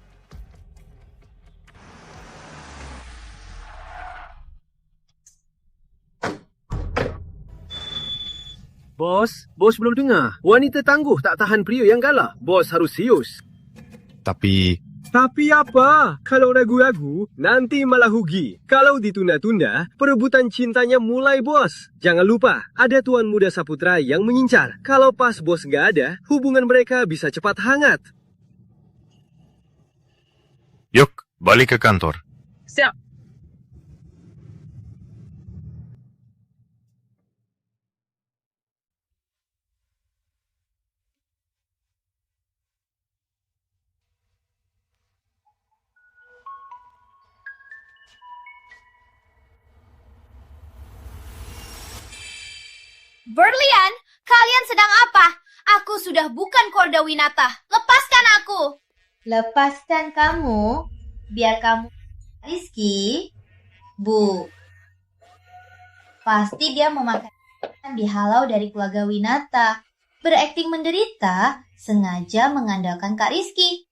Bos belum dengar. Wanita tangguh tak tahan pria yang galak. Bos harus serius. Tapi apa? Kalau ragu-ragu, nanti malah rugi. Kalau ditunda-tunda, perebutan cintanya mulai, bos. Jangan lupa, ada tuan muda Saputra yang mengincar. Kalau pas bos nggak ada, hubungan mereka bisa cepat hangat. Yuk, balik ke kantor. Siap. Berlian, kalian sedang apa? Aku sudah bukan Korda Winata. Lepaskan aku. Lepaskan kamu, biar kamu Rizky. Bu, pasti dia memakan dihalau dari keluarga Winata. Berakting menderita, sengaja mengandalkan Kak Rizky.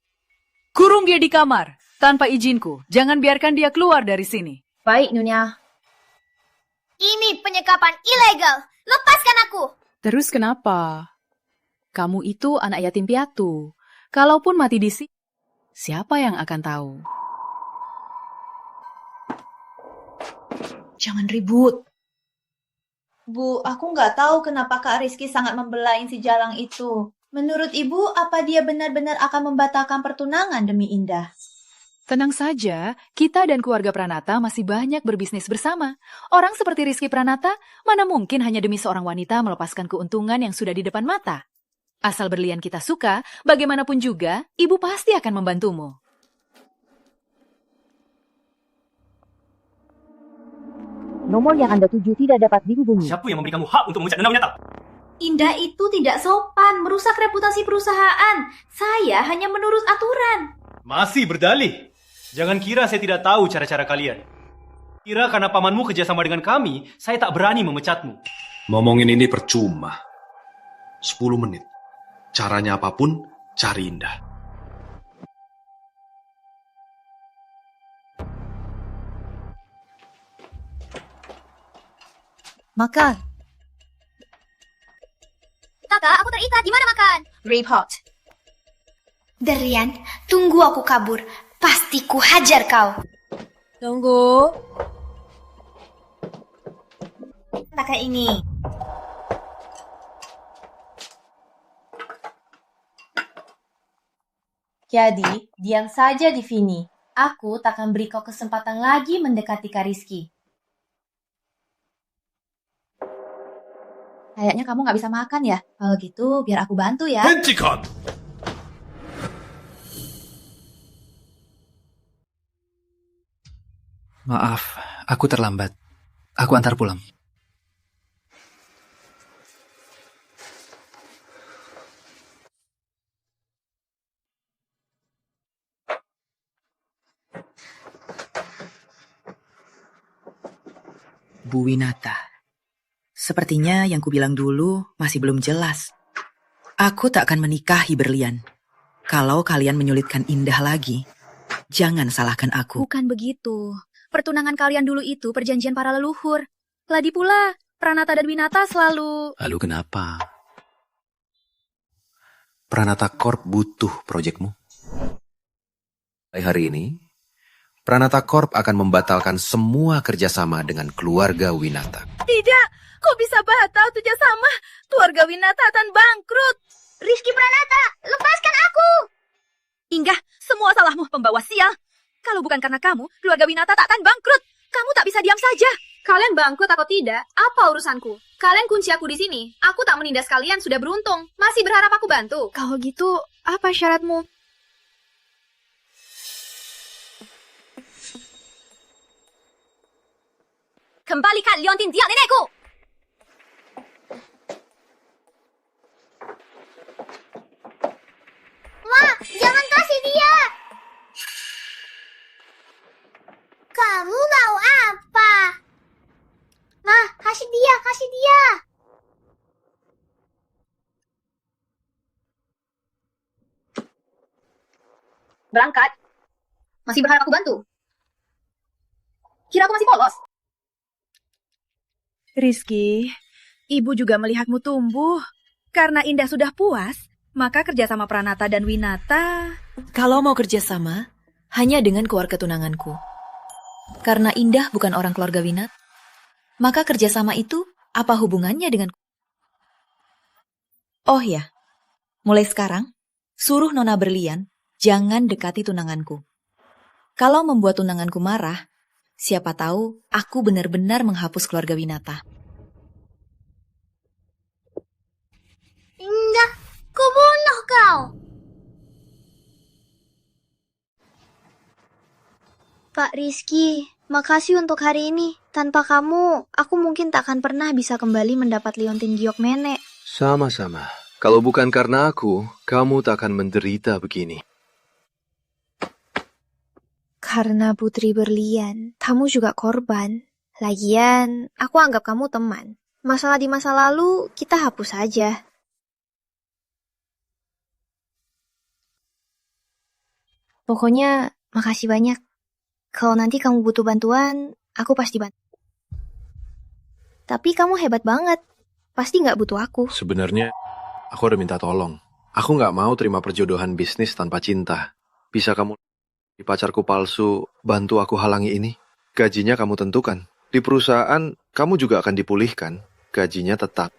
Kurung dia di kamar, tanpa izinku. Jangan biarkan dia keluar dari sini. Baik, Nyonya. Ini penyekapan ilegal. Lepaskan aku. Terus kenapa? Kamu itu anak yatim piatu. Kalaupun mati di sini, siapa yang akan tahu? Jangan ribut. Bu, aku nggak tahu kenapa Kak Rizky sangat membelain si Jalang itu. Menurut Ibu, apa dia benar-benar akan membatalkan pertunangan demi Indah? Tenang saja, kita dan keluarga Pranata masih banyak berbisnis bersama. Orang seperti Rizky Pranata, mana mungkin hanya demi seorang wanita melepaskan keuntungan yang sudah di depan mata. Asal berlian kita suka, bagaimanapun juga, ibu pasti akan membantumu. Nomor yang Anda tuju tidak dapat dihubungi. Siapa yang memberi kamu hak untuk mengucap Nona Winata? Indah itu tidak sopan, merusak reputasi perusahaan. Saya hanya menurut aturan. Masih berdalih. Jangan kira saya tidak tahu cara-cara kalian. Kira karena pamanmu kerjasama dengan kami, saya tak berani memecatmu. Ngomongin ini percuma. 10 menit. Caranya apapun, cari Indah. Makan. Kakak, aku terikat. Gimana makan? Repot. Derian, tunggu aku kabur. Pasti ku hajar kau. Tunggu. Pakai ini. Jadi, diam saja di sini. Aku tak akan beri kau kesempatan lagi mendekati Kak Rizky. Kayaknya kamu nggak bisa makan ya? Kalau gitu, biar aku bantu ya. Hentikan! Maaf, aku terlambat. Aku antar pulang. Bu Winata, sepertinya yang kubilang dulu masih belum jelas. Aku tak akan menikahi Berlian. Kalau kalian menyulitkan Indah lagi, jangan salahkan aku. Bukan begitu. Pertunangan kalian dulu itu perjanjian para leluhur. Lagi pula, Pranata dan Winata selalu... Lalu kenapa? Pranata Corp butuh proyekmu. Hari ini, Pranata Corp akan membatalkan semua kerjasama dengan keluarga Winata. Tidak, kok bisa batal kerjasama? Keluarga Winata akan bangkrut. Rizky Pranata, lepaskan aku! Inggah, semua salahmu, pembawa sial. Kalau bukan karena kamu, keluarga Winata tak akan bangkrut. Kamu tak bisa diam saja. Kalian bangkrut atau tidak, apa urusanku? Kalian kunci aku di sini. Aku tak menindas kalian, sudah beruntung. Masih berharap aku bantu. Kalau gitu, apa syaratmu? Kembalikan liontin dia nenekku. Wah, jangan kasih dia! Kamu mau apa? Nah, kasih dia, kasih dia! Berangkat. Masih berharap aku bantu? Kira aku masih polos? Rizky, ibu juga melihatmu tumbuh. Karena Indah sudah puas, maka kerjasama Pranata dan Winata... Kalau mau kerjasama, hanya dengan keluarga tunanganku. Karena Indah bukan orang keluarga Winata, maka kerjasama itu apa hubungannya dengan... Oh ya, mulai sekarang, suruh Nona Berlian jangan dekati tunanganku. Kalau membuat tunanganku marah, siapa tahu aku benar-benar menghapus keluarga Winata. Indah, kubunuh kau! Pak Rizky, makasih untuk hari ini. Tanpa kamu, aku mungkin tak akan pernah bisa kembali mendapat liontin giok nenek. Sama-sama. Kalau bukan karena aku, kamu tak akan menderita begini. Karena Putri Berlian, kamu juga korban. Lagian, aku anggap kamu teman. Masalah di masa lalu, kita hapus saja. Pokoknya, makasih banyak. Kalau nanti kamu butuh bantuan, aku pasti bantu. Tapi kamu hebat banget. Pasti nggak butuh aku. Sebenarnya, aku udah minta tolong. Aku nggak mau terima perjodohan bisnis tanpa cinta. Bisa kamu di pacarku palsu bantu aku halangi ini? Gajinya kamu tentukan. Di perusahaan, kamu juga akan dipulihkan. Gajinya tetap.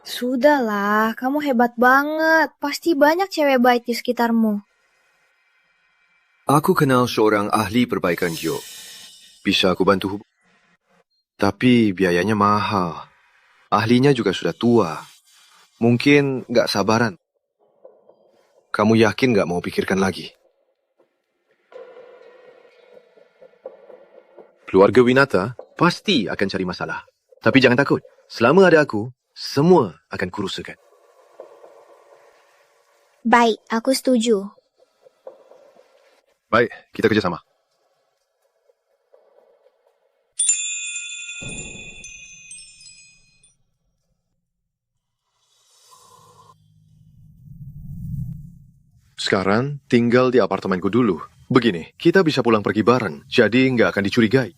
Sudahlah, kamu hebat banget. Pasti banyak cewek baik di sekitarmu. Aku kenal seorang ahli perbaikan Gio. Bisa aku bantu tapi biayanya mahal. Ahlinya juga sudah tua. Mungkin nggak sabaran. Kamu yakin nggak mau pikirkan lagi? Keluarga Winata pasti akan cari masalah. Tapi jangan takut. Selama ada aku, semua akan kurusakan. Baik, aku setuju. Baik, kita kerjasama. Sekarang tinggal di apartemenku dulu. Begini, kita bisa pulang pergi bareng, jadi nggak akan dicurigai.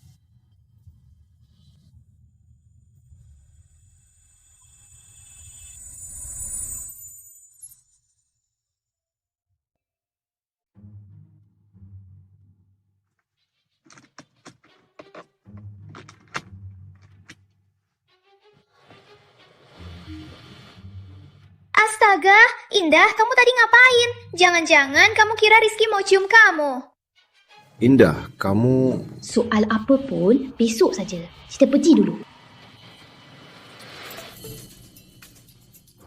Astaga, Indah, kamu tadi ngapain? Jangan-jangan kamu kira Rizky mau cium kamu. Indah, kamu... Soal apa pun, besok saja. Kita pergi dulu.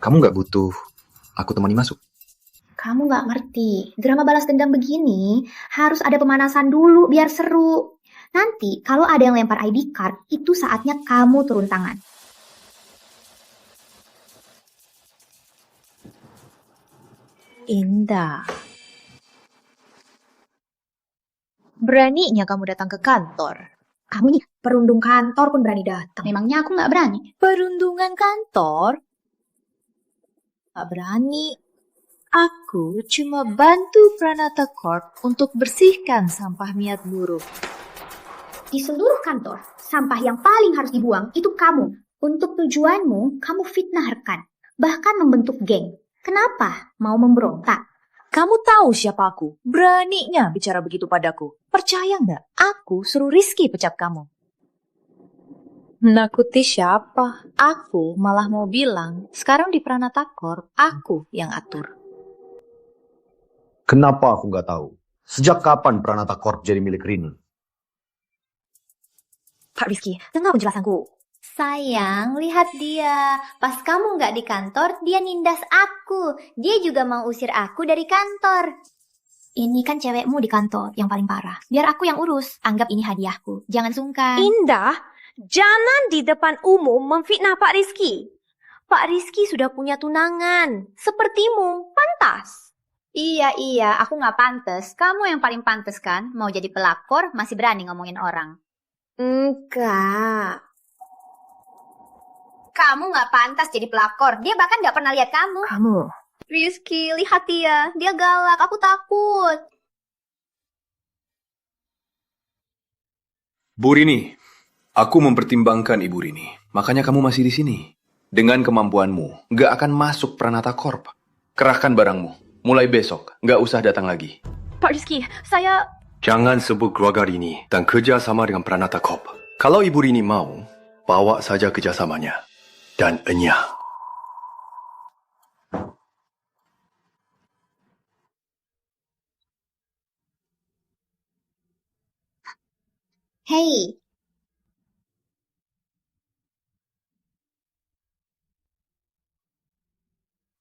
Kamu nggak butuh aku temani masuk? Kamu nggak ngerti. Drama balas dendam begini harus ada pemanasan dulu biar seru. Nanti kalau ada yang lempar ID card, itu saatnya kamu turun tangan. Indah. Beraninya kamu datang ke kantor. Kamu nih, perundung kantor pun berani datang. Memangnya aku nggak berani? Perundungan kantor? Nggak berani. Aku cuma bantu Pranata Corp untuk bersihkan sampah niat buruk. Di seluruh kantor, sampah yang paling harus dibuang itu kamu. Untuk tujuanmu, kamu fitnah rekan. Bahkan membentuk geng. Kenapa? Mau memberontak? Kamu tahu siapa aku? Beraninya bicara begitu padaku. Percaya nggak? Aku suruh Rizky pecat kamu. Nakuti siapa? Aku malah mau bilang, sekarang di Pranata Corp, aku yang atur. Kenapa aku nggak tahu? Sejak kapan Pranata Corp jadi milik Rini? Pak Rizky, dengar penjelasanku. Sayang, lihat dia. Pas kamu nggak di kantor, dia nindas aku. Dia juga mau usir aku dari kantor. Ini kan cewekmu di kantor yang paling parah. Biar aku yang urus. Anggap ini hadiahku. Jangan sungkan. Indah, jangan di depan umum memfitnah Pak Rizky. Pak Rizky sudah punya tunangan. Sepertimu, pantas. Iya, aku nggak pantas. Kamu yang paling pantas kan? Mau jadi pelakor, masih berani ngomongin orang. Enggak. Kamu nggak pantas jadi pelakor. Dia bahkan nggak pernah lihat kamu. Kamu. Rizky, lihat dia. Dia galak. Aku takut. Bu Rini, aku mempertimbangkan Ibu Rini. Makanya kamu masih di sini. Dengan kemampuanmu, nggak akan masuk Pranata Corp. Kerahkan barangmu. Mulai besok, nggak usah datang lagi. Pak Rizky, saya... Jangan sebut keluarga Rini dan kerja sama dengan Pranata Corp. Kalau Ibu Rini mau, bawa saja kerjasamanya. Dan Enya. Hei.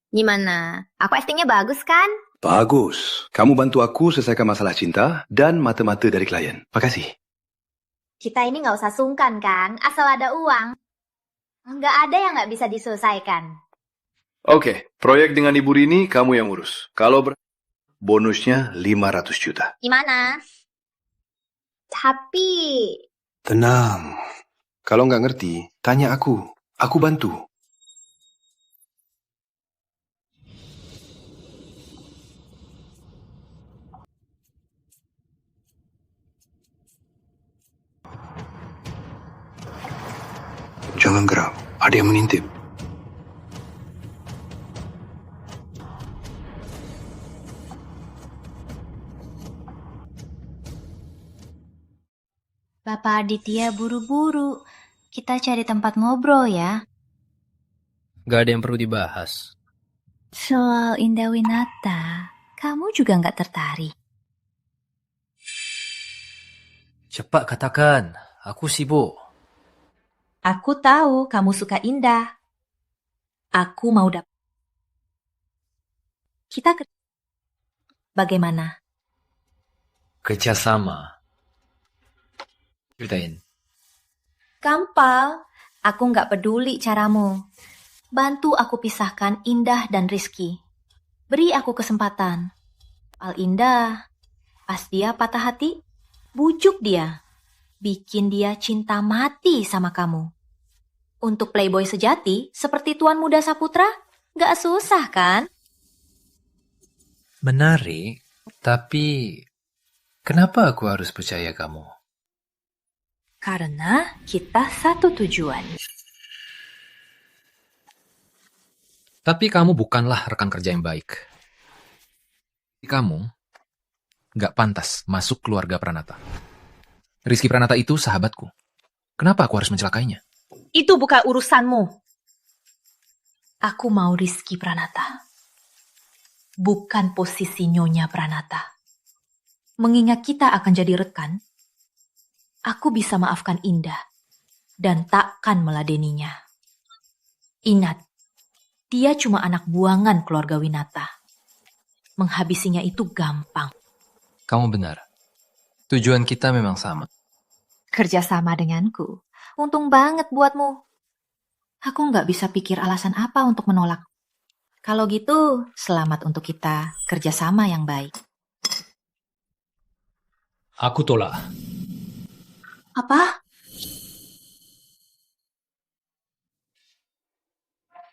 Gimana? Aku actingnya bagus kan? Bagus. Kamu bantu aku selesaikan masalah cinta dan mata-mata dari klien. Makasih. Kita ini nggak usah sungkan kan? Asal ada uang. Nggak ada yang nggak bisa diselesaikan. Oke, proyek dengan Ibu Rini kamu yang urus. Kalau bonusnya 500 juta. Gimana? Tapi... Tenang. Kalau nggak ngerti, tanya aku. Aku bantu. Jangan gerak, ada yang mengintip. Bapak Aditya buru-buru. Kita cari tempat ngobrol ya. Gak ada yang perlu dibahas. Soal Indah Winata, kamu juga nggak tertarik? Cepat katakan, aku sibuk. Aku tahu kamu suka Indah. Aku mau dapat. Kita bagaimana? Kerjasama. Ceritain. Gampang. Aku nggak peduli caramu. Bantu aku pisahkan Indah dan Rizky. Beri aku kesempatan. Al Indah, pas dia patah hati, bujuk dia. Bikin dia cinta mati sama kamu. Untuk playboy sejati, seperti Tuan Muda Saputra, nggak susah kan? Menarik, tapi kenapa aku harus percaya kamu? Karena kita satu tujuan. Tapi kamu bukanlah rekan kerja yang baik. Kamu gak pantas masuk keluarga Pranata. Rizky Pranata itu sahabatku. Kenapa aku harus mencelakainya? Itu bukan urusanmu. Aku mau Rizky Pranata. Bukan posisi Nyonya Pranata. Mengingat kita akan jadi rekan, aku bisa maafkan Indah dan takkan meladeninya. Ingat, dia cuma anak buangan keluarga Winata. Menghabisinya itu gampang. Kamu benar. Tujuan kita memang sama. Kerjasama denganku. Untung banget buatmu. Aku nggak bisa pikir alasan apa untuk menolak. Kalau gitu, selamat untuk kita kerjasama yang baik. Aku tolak. Apa?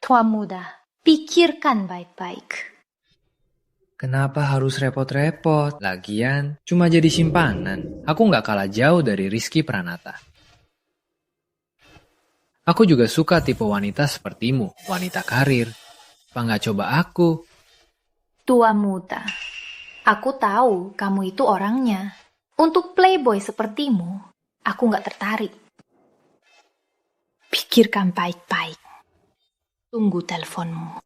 Tuan muda, pikirkan baik-baik. Kenapa harus repot-repot? Lagian, cuma jadi simpanan. Aku nggak kalah jauh dari Rizky Pranata. Aku juga suka tipe wanita sepertimu, wanita karir. Apa nggak coba aku? Tuan muda, aku tahu kamu itu orangnya. Untuk playboy sepertimu, aku nggak tertarik. Pikirkan baik-baik. Tunggu teleponmu.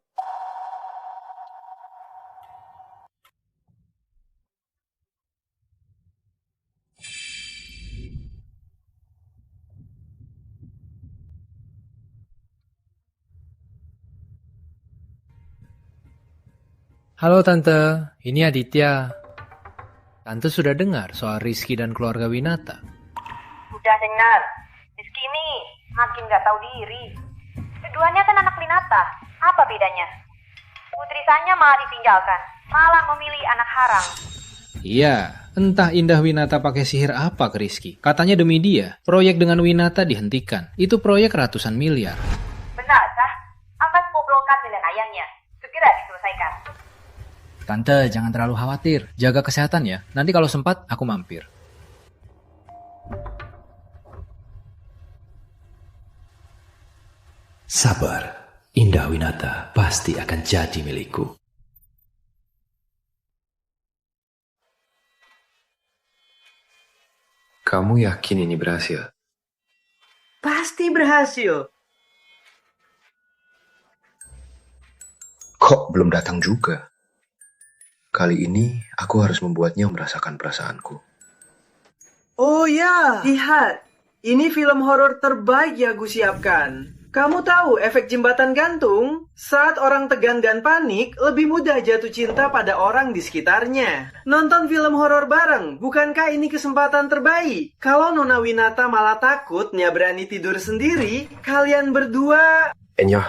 Halo Tante, ini Aditya. Tante sudah dengar soal Rizky dan keluarga Winata? Udah dengar. Rizky ini makin gak tahu diri. Keduanya kan anak Winata. Apa bedanya? Putri Sanya malah ditinggalkan. Malah memilih anak haram. Iya, entah Indah Winata pakai sihir apa ke Rizky. Katanya demi dia, proyek dengan Winata dihentikan. Itu proyek ratusan miliar. Benarkah? Akan kumpulkan dengan ayahnya. Segera diselesaikan. Tante, jangan terlalu khawatir. Jaga kesehatan ya. Nanti kalau sempat, aku mampir. Sabar, Indah Winata pasti akan jadi milikku. Kamu yakin ini berhasil? Pasti berhasil. Kok belum datang juga? Kali ini aku harus membuatnya merasakan perasaanku. Oh ya, lihat. Ini film horor terbaik yang aku siapkan. Kamu tahu efek jembatan gantung? Saat orang tegang dan panik, lebih mudah jatuh cinta pada orang di sekitarnya. Nonton film horor bareng, bukankah ini kesempatan terbaik? Kalau Nona Winata malah takut, nya berani tidur sendiri, kalian berdua... Enyo.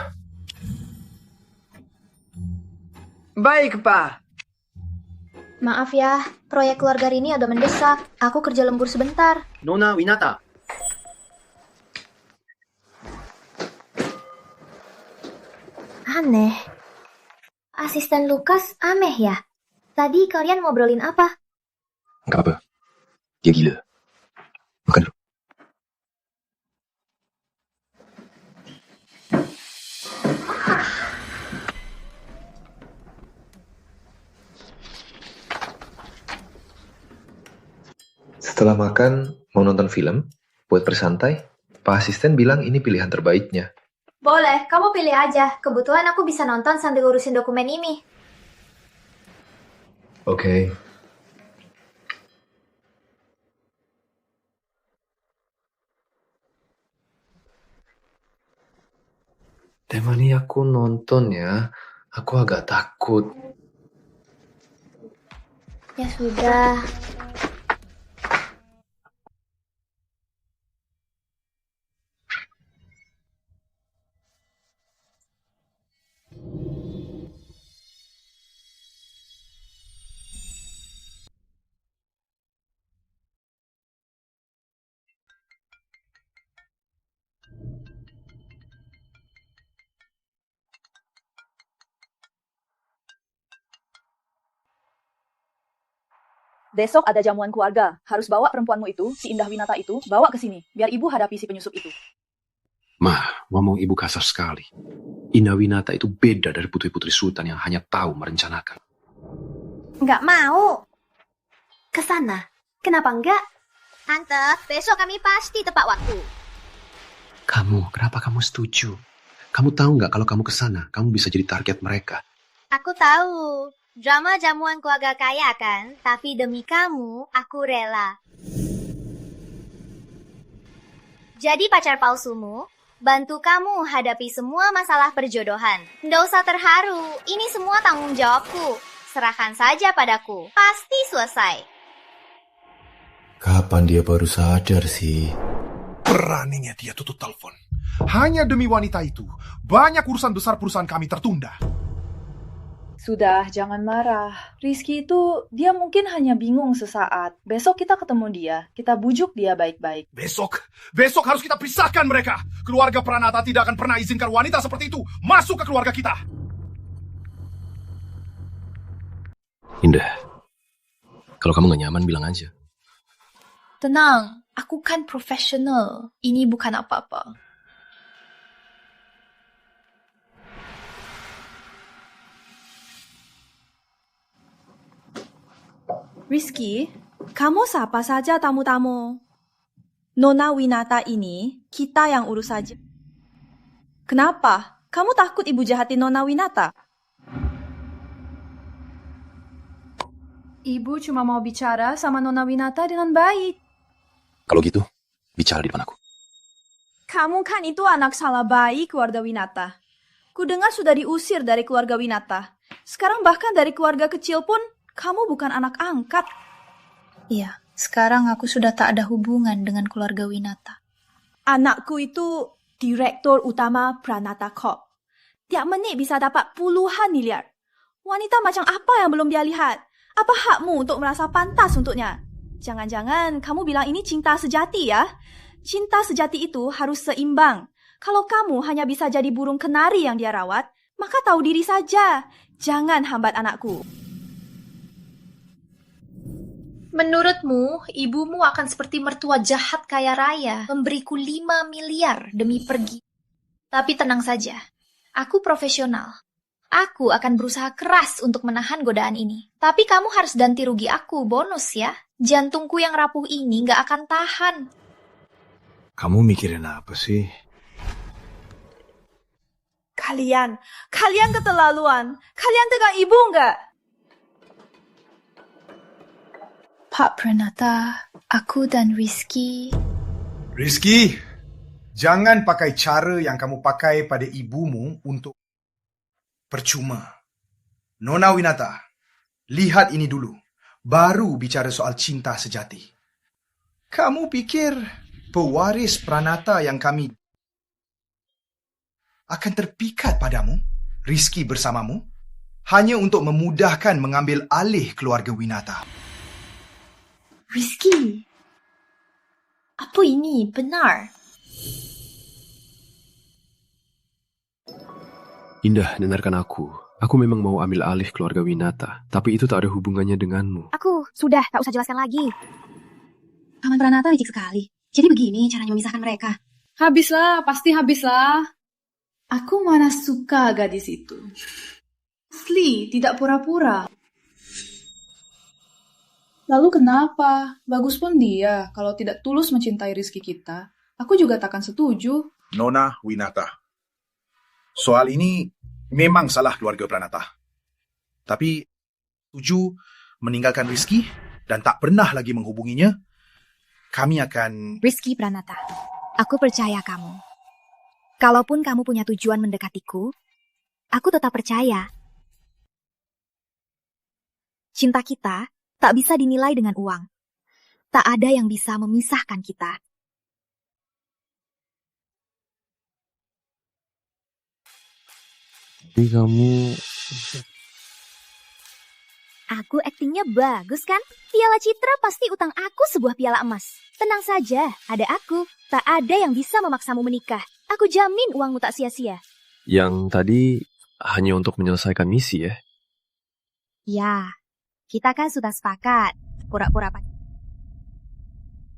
Baik, Pak. Maaf ya, proyek keluarga Rini agak mendesak. Aku kerja lembur sebentar. Nona Winata. Aneh. Asisten Lukas aneh ya? Tadi kalian ngobrolin apa? Gak apa. Dia gila. Makan dulu. Setelah makan, mau nonton film? Buat bersantai? Pak asisten bilang ini pilihan terbaiknya. Boleh, kamu pilih aja. Kebetulan aku bisa nonton sambil urusin dokumen ini. Oke. Temani aku nonton ya. Aku agak takut. Ya sudah. Besok ada jamuan keluarga. Harus bawa perempuanmu itu, si Indah Winata itu, bawa ke sini. Biar ibu hadapi si penyusup itu. Mah, ngomong ibu kasar sekali. Indah Winata itu beda dari putri-putri sultan yang hanya tahu merencanakan. Nggak mau. Kesana. Kenapa enggak? Tante, besok kami pasti tepat waktu. Kenapa kamu setuju? Kamu tahu nggak kalau kamu kesana, kamu bisa jadi target mereka. Aku tahu. Drama jamuan keluarga kaya kan? Tapi demi kamu, aku rela. Jadi pacar palsumu, bantu kamu hadapi semua masalah perjodohan. Nggak usah terharu, ini semua tanggung jawabku. Serahkan saja padaku, pasti selesai. Kapan dia baru sadar sih? Beraninya dia tutup telepon. Hanya demi wanita itu, banyak urusan besar perusahaan kami tertunda. Sudah, jangan marah. Rizky itu, dia mungkin hanya bingung sesaat. Besok kita ketemu dia. Kita bujuk dia baik-baik. Besok harus kita pisahkan mereka. Keluarga Pranata tidak akan pernah izinkan wanita seperti itu masuk ke keluarga kita. Indah, kalau kamu gak nyaman bilang aja. Tenang, aku kan profesional. Ini bukan apa-apa. Rizky, kamu sapa saja tamu-tamu. Nona Winata ini, kita yang urus saja. Kenapa? Kamu takut ibu jahatin Nona Winata? Ibu cuma mau bicara sama Nona Winata dengan baik. Kalau gitu, bicara di depan aku. Kamu kan itu anak salah bayi keluarga Winata. Kudengar sudah diusir dari keluarga Winata. Sekarang bahkan dari keluarga kecil pun, kamu bukan anak angkat. Iya, sekarang aku sudah tak ada hubungan dengan keluarga Winata. Anakku itu direktur utama Pranata Corp. Tiap menit bisa dapat puluhan miliar. Wanita macam apa yang belum dia lihat? Apa hakmu untuk merasa pantas untuknya? Jangan-jangan kamu bilang ini cinta sejati ya? Cinta sejati itu harus seimbang. Kalau kamu hanya bisa jadi burung kenari yang dia rawat, maka tahu diri saja. Jangan hambat anakku. Menurutmu, ibumu akan seperti mertua jahat kaya raya, memberiku 5 miliar demi pergi. Tapi tenang saja, aku profesional. Aku akan berusaha keras untuk menahan godaan ini. Tapi kamu harus ganti rugi aku, bonus ya. Jantungku yang rapuh ini gak akan tahan. Kamu mikirin apa sih? Kalian keterlaluan. Kalian dengar ibu nggak? Pak Pranata, aku dan Rizky. Rizky, jangan pakai cara yang kamu pakai pada ibumu untuk percuma. Nona Winata, lihat ini dulu. Baru bicara soal cinta sejati. Kamu pikir pewaris Pranata yang kami akan terpikat padamu, Rizky bersamamu, hanya untuk memudahkan mengambil alih keluarga Winata? Rizky, apa ini benar? Indah, dengarkan aku. Aku memang mau ambil alih keluarga Winata, tapi itu tak ada hubungannya denganmu. Aku sudah tak usah jelaskan lagi. Paman Pranata licik sekali. Jadi begini caranya memisahkan mereka. Habislah, pasti habislah. Aku mana suka gadis itu. Asli, tidak pura-pura. Lalu kenapa? Bagus pun dia kalau tidak tulus mencintai Rizky kita. Aku juga takkan setuju. Nona Winata, soal ini memang salah keluarga Pranata. Tapi setuju meninggalkan Rizky dan tak pernah lagi menghubunginya, kami akan... Rizky Pranata, aku percaya kamu. Kalaupun kamu punya tujuan mendekatiku, aku tetap percaya. Cinta kita tak bisa dinilai dengan uang. Tak ada yang bisa memisahkan kita. Tapi kamu... Aku aktingnya bagus kan? Piala Citra pasti utang aku sebuah piala emas. Tenang saja, ada aku. Tak ada yang bisa memaksamu menikah. Aku jamin uangmu tak sia-sia. Yang tadi hanya untuk menyelesaikan misi ya? Ya, kita kan sudah sepakat. Pura-pura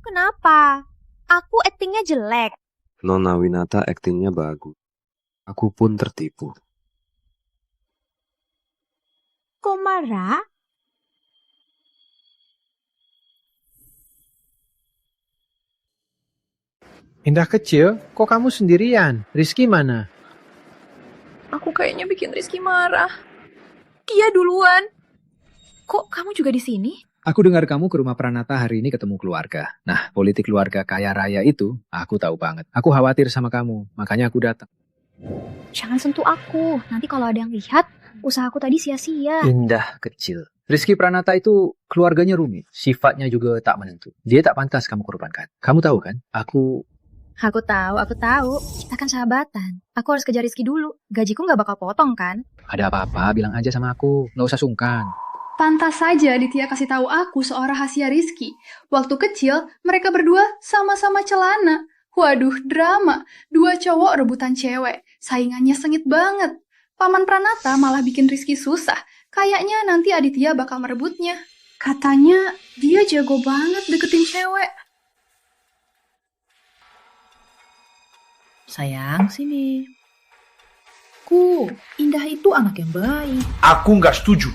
Kenapa? Aku aktingnya jelek. Nona Winata aktingnya bagus. Aku pun tertipu. Kok marah? Indah kecil, kok kamu sendirian? Rizky mana? Aku kayaknya bikin Rizky marah. Dia duluan. Kok kamu juga di sini? Aku dengar kamu ke rumah Pranata hari ini ketemu keluarga. Nah, politik keluarga kaya raya itu, aku tahu banget. Aku khawatir sama kamu, makanya aku datang. Jangan sentuh aku. Nanti kalau ada yang lihat, usahaku tadi sia-sia. Indah kecil. Rizky Pranata itu keluarganya rumit. Sifatnya juga tak menentu. Dia tak pantas kamu korbankan. Kamu tahu kan? Aku tahu. Kita kan sahabatan. Aku harus kejar Rizky dulu. Gajiku nggak bakal potong kan? Ada apa-apa, bilang aja sama aku. Nggak usah sungkan. Pantas saja Ditya kasih tahu aku soal rahasia Rizky. Waktu kecil, mereka berdua sama-sama celana. Waduh, drama. 2 cowok rebutan cewek. Saingannya sengit banget. Paman Pranata malah bikin Rizky susah. Kayaknya nanti Aditya bakal merebutnya. Katanya dia jago banget deketin cewek. Sayang, sini. Indah itu anak yang baik. Aku nggak setuju.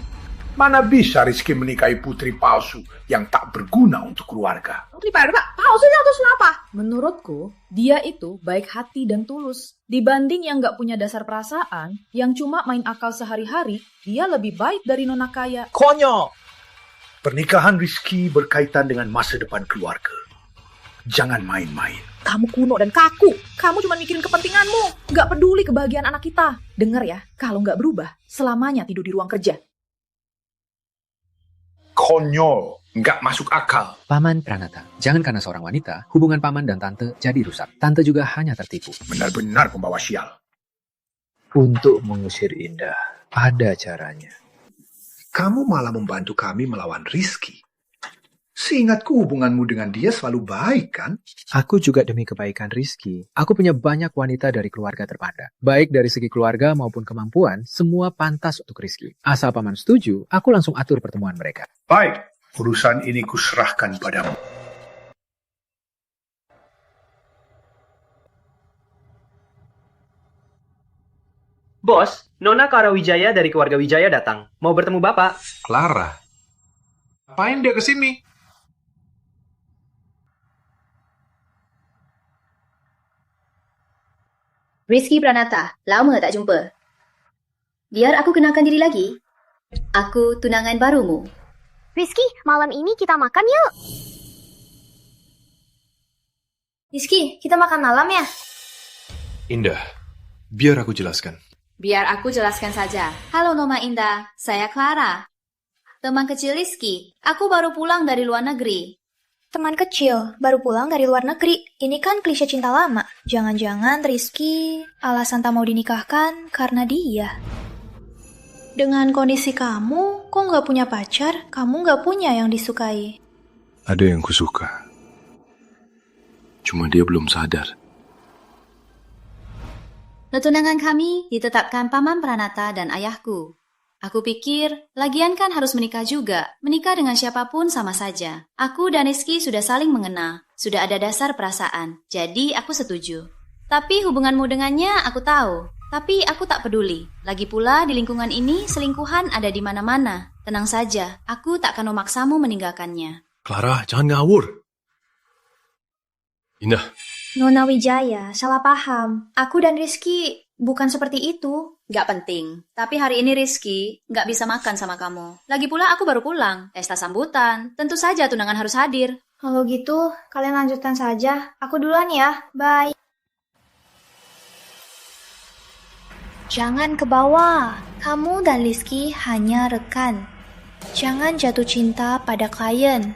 Mana bisa Rizky menikahi putri palsu yang tak berguna untuk keluarga? Putri palsunya terus kenapa? Menurutku, dia itu baik hati dan tulus. Dibanding yang nggak punya dasar perasaan, yang cuma main akal sehari-hari, dia lebih baik dari nona kaya. Konyol! Pernikahan Rizky berkaitan dengan masa depan keluarga. Jangan main-main. Kamu kuno dan kaku. Kamu cuma mikirin kepentinganmu. Nggak peduli kebahagiaan anak kita. Dengar ya, kalau nggak berubah, selamanya tidur di ruang kerja. Konyol, nggak masuk akal. Paman Pranata, jangan karena seorang wanita, hubungan paman dan tante jadi rusak. Tante juga hanya tertipu. Benar-benar pembawa sial. Untuk mengusir Indah, ada caranya. Kamu malah membantu kami melawan Rizky. Seingatku hubunganmu dengan dia selalu baik, kan? Aku juga demi kebaikan Rizky. Aku punya banyak wanita dari keluarga terpandang. Baik dari segi keluarga maupun kemampuan, semua pantas untuk Rizky. Asal paman setuju, aku langsung atur pertemuan mereka. Baik, urusan ini kuserahkan padamu. Bos, Nona Clara Wijaya dari keluarga Wijaya datang. Mau bertemu Bapak. Clara? Ngapain dia kesini? Rizky Pranata, lama tak jumpa. Biar aku kenalkan diri lagi. Aku tunangan barumu. Rizky, malam ini kita makan yuk. Rizky, kita makan malam ya? Indah, biar aku jelaskan. Biar aku jelaskan saja. Halo Noma Indah, saya Clara. Teman kecil Rizky, aku baru pulang dari luar negeri. Teman kecil, baru pulang dari luar negeri. Ini kan klise cinta lama. Jangan-jangan Rizky alasan tak mau dinikahkan karena dia. Dengan kondisi kamu, kok nggak punya pacar? Kamu nggak punya yang disukai. Ada yang kusuka. Cuma dia belum sadar. Tunangan kami ditetapkan Paman Pranata dan ayahku. Aku pikir, lagian kan harus menikah juga. Menikah dengan siapapun sama saja. Aku dan Rizky sudah saling mengenal. Sudah ada dasar perasaan. Jadi aku setuju. Tapi hubunganmu dengannya aku tahu. Tapi aku tak peduli. Lagi pula di lingkungan ini selingkuhan ada di mana-mana. Tenang saja, aku tak akan memaksamu meninggalkannya. Clara, jangan ngawur. Indah. Nona Wijaya, salah paham. Aku dan Rizky bukan seperti itu. Gak penting. Tapi hari ini Rizky gak bisa makan sama kamu. Lagi pula aku baru pulang. Pesta sambutan. Tentu saja tunangan harus hadir. Kalau gitu, kalian lanjutkan saja. Aku duluan ya. Bye. Jangan ke bawah. Kamu dan Rizky hanya rekan. Jangan jatuh cinta pada klien.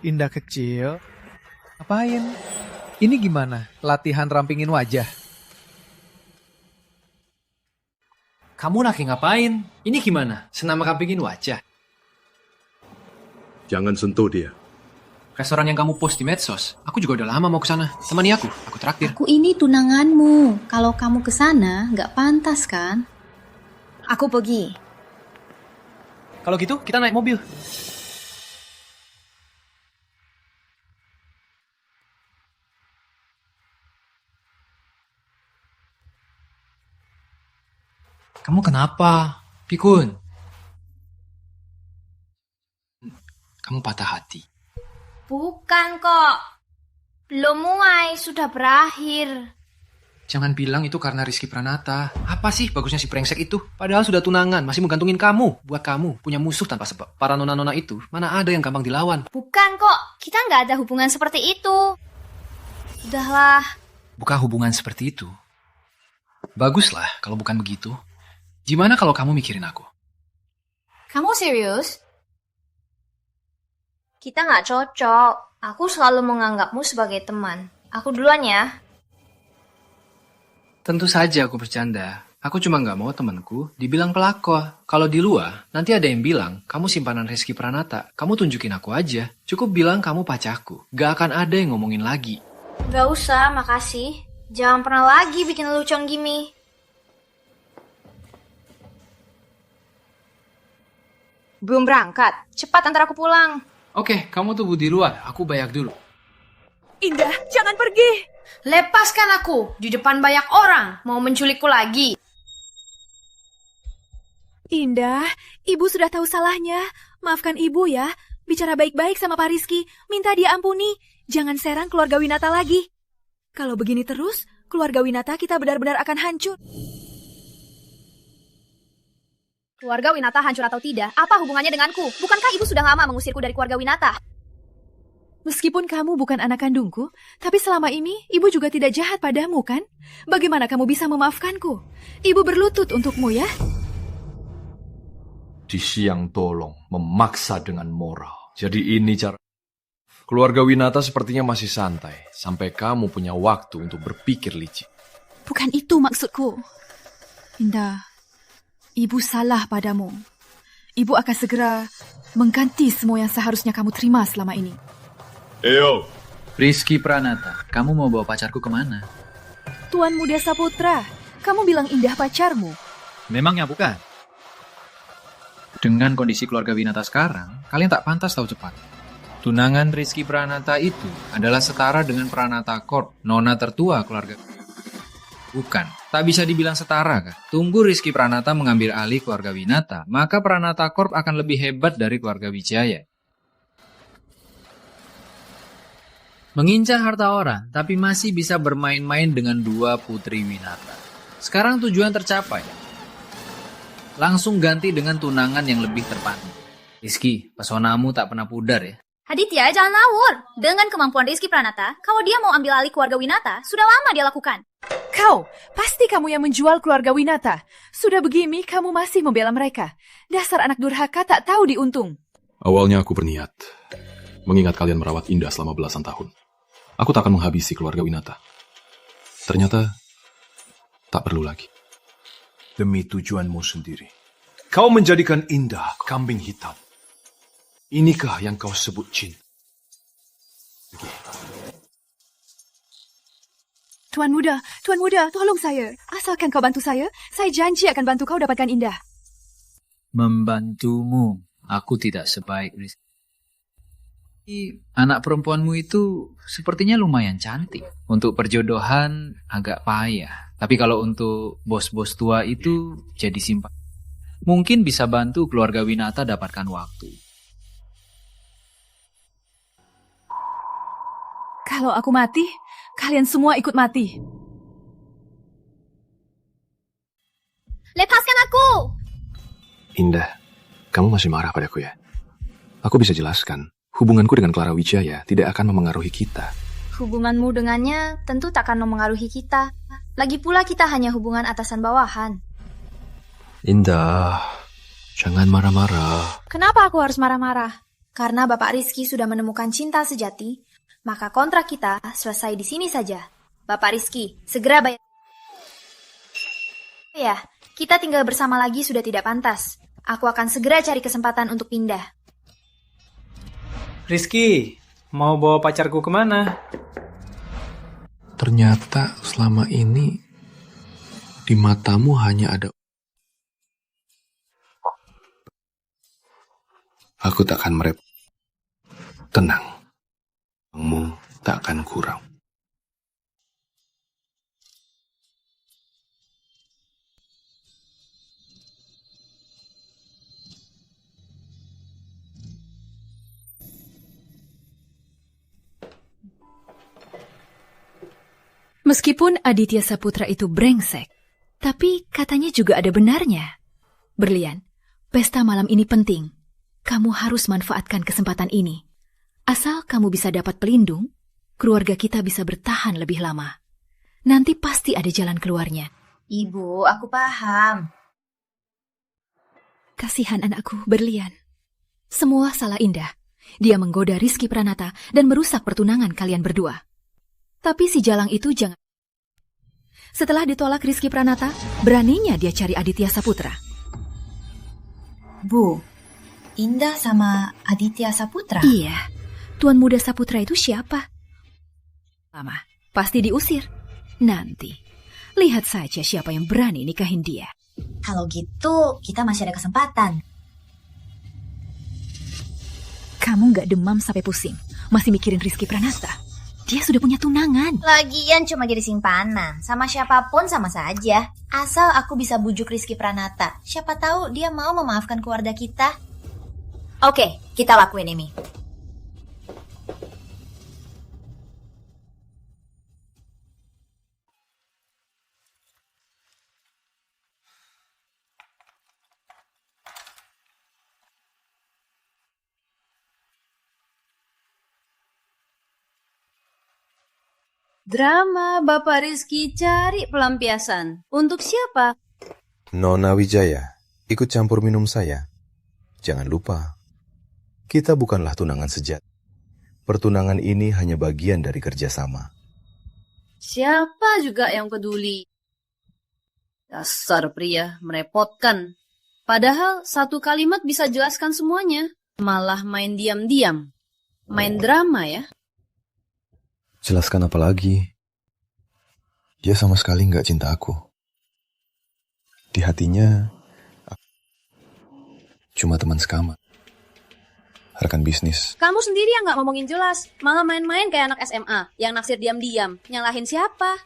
Indah kecil. Ngapain? Ini gimana? Latihan rampingin wajah. Kamu lagi ngapain? Ini gimana? Senam rampingin wajah. Jangan sentuh dia. Restoran yang kamu post di medsos, aku juga udah lama mau ke sana. Temani aku traktir. Aku ini tunanganmu. Kalau kamu ke sana gak pantas kan? Aku pergi. Kalau gitu, kita naik mobil. Kamu kenapa? Pikun. Kamu patah hati. Bukan kok. Belum mulai, sudah berakhir. Jangan bilang itu karena Rizky Pranata. Apa sih bagusnya si brengsek itu? Padahal sudah tunangan, masih menggantungin kamu. Buat kamu, punya musuh tanpa sebab. Para nona-nona itu, mana ada yang gampang dilawan. Bukan kok, kita nggak ada hubungan seperti itu. Udahlah. Bukan hubungan seperti itu. Baguslah kalau bukan begitu. Gimana kalau kamu mikirin aku? Kamu serius? Kita nggak cocok. Aku selalu menganggapmu sebagai teman. Aku duluan ya. Tentu saja aku bercanda. Aku cuma nggak mau temanku dibilang pelakor. Kalau di luar, nanti ada yang bilang, kamu simpanan Rizky Pranata. Kamu tunjukin aku aja. Cukup bilang kamu pacarku. Gak akan ada yang ngomongin lagi. Gak usah, makasih. Jangan pernah lagi bikin lelucon gini. Belum berangkat. Cepat antar aku pulang. Oke, kamu tunggu di luar. Aku bayar dulu. Indah, jangan pergi. Lepaskan aku. Di depan banyak orang. Mau menculikku lagi. Indah, ibu sudah tahu salahnya. Maafkan ibu ya. Bicara baik-baik sama Pak Rizky. Minta dia ampuni. Jangan serang keluarga Winata lagi. Kalau begini terus, keluarga Winata kita benar-benar akan hancur. Keluarga Winata hancur atau tidak, apa hubungannya denganku? Bukankah ibu sudah lama mengusirku dari keluarga Winata? Meskipun kamu bukan anak kandungku, tapi selama ini ibu juga tidak jahat padamu, kan? Bagaimana kamu bisa memaafkanku? Ibu berlutut untukmu ya. Di siang tolong memaksa dengan moral. Jadi ini cara. Keluarga Winata sepertinya masih santai sampai kamu punya waktu untuk berpikir licik. Bukan itu maksudku. Indah, ibu salah padamu. Ibu akan segera mengganti semua yang seharusnya kamu terima selama ini. Eyo. Rizky Pranata, kamu mau bawa pacarku kemana? Tuan Muda Saputra, kamu bilang Indah pacarmu. Memangnya bukan? Dengan kondisi keluarga Winata sekarang, kalian tak pantas tahu cepat. Tunangan Rizky Pranata itu adalah setara dengan Pranata Corp, nona tertua keluarga. Bukan, tak bisa dibilang setara kan? Tunggu Rizky Pranata mengambil alih keluarga Winata, maka Pranata Corp akan lebih hebat dari keluarga Wijaya. Mengincar harta orang, tapi masih bisa bermain-main dengan dua putri Winata. Sekarang tujuan tercapai. Langsung ganti dengan tunangan yang lebih terpadu. Rizky, pesonamu tak pernah pudar ya. Aditya, jangan ngawur. Dengan kemampuan Rizky Pranata, kalau dia mau ambil alih keluarga Winata, sudah lama dia lakukan. Kau, pasti kamu yang menjual keluarga Winata. Sudah begini, kamu masih membela mereka. Dasar anak durhaka tak tahu diuntung. Awalnya aku berniat mengingat kalian merawat Indah selama belasan tahun. Aku tak akan menghabisi keluarga Winata. Ternyata tak perlu lagi. Demi tujuanmu sendiri. Kau menjadikan Indah kambing hitam. Inikah yang kau sebut cinta? Tuan Muda, tolong saya. Asalkan kau bantu saya janji akan bantu kau dapatkan Indah. Membantumu, aku tidak sebaik Rizky. Anak perempuanmu itu sepertinya lumayan cantik. Untuk perjodohan agak payah. Tapi kalau untuk bos-bos tua itu jadi simpan. Mungkin bisa bantu keluarga Winata dapatkan waktu. Kalau aku mati, kalian semua ikut mati. Lepaskan aku! Indah, kamu masih marah padaku ya? Aku bisa jelaskan. Hubunganku dengan Clara Wijaya tidak akan memengaruhi kita. Hubunganmu dengannya tentu tak akan memengaruhi kita. Lagi pula kita hanya hubungan atasan bawahan. Indah, jangan marah-marah. Kenapa aku harus marah-marah? Karena Bapak Rizky sudah menemukan cinta sejati, maka kontrak kita selesai di sini saja. Bapak Rizky, segera bayar. Ya, kita tinggal bersama lagi sudah tidak pantas. Aku akan segera cari kesempatan untuk pindah. Rizky, mau bawa pacarku kemana? Ternyata selama ini di matamu hanya ada... Aku tak akan merep. Tenang. Kamu tak akan kurang. Meskipun Aditya Saputra itu brengsek, tapi katanya juga ada benarnya. Berlian, pesta malam ini penting. Kamu harus manfaatkan kesempatan ini. Asal kamu bisa dapat pelindung, keluarga kita bisa bertahan lebih lama. Nanti pasti ada jalan keluarnya. Ibu, aku paham. Kasihan anakku, Berlian. Semua salah Indah. Dia menggoda Rizky Pranata dan merusak pertunangan kalian berdua. Tapi si Jalang itu jangan. Setelah ditolak Rizky Pranata, beraninya dia cari Aditya Saputra. Bu, Indah sama Aditya Saputra? Iya, Tuan Muda Saputra itu siapa? Lama, pasti diusir. Nanti, lihat saja siapa yang berani nikahin dia. Kalau gitu, kita masih ada kesempatan. Kamu nggak demam sampai pusing, masih mikirin Rizky Pranata. Dia sudah punya tunangan. Lagian cuma jadi simpanan. Sama siapapun sama saja. Asal aku bisa bujuk Rizky Pranata. Siapa tahu dia mau memaafkan keluarga kita. Oke, kita lakuin ini. Drama Bapak Rizky cari pelampiasan. Untuk siapa? Nona Wijaya, ikut campur minum saya. Jangan lupa, kita bukanlah tunangan sejati. Pertunangan ini hanya bagian dari kerjasama. Siapa juga yang peduli? Dasar pria merepotkan. Padahal satu kalimat bisa jelaskan semuanya. Malah main diam-diam. Main drama ya. Jelaskan apa lagi? Dia sama sekali nggak cinta aku. Di hatinya, aku cuma teman sekamar. Rekan bisnis. Kamu sendiri yang nggak ngomongin jelas. Malah main-main kayak anak SMA. Yang naksir diam-diam. Nyalahin siapa?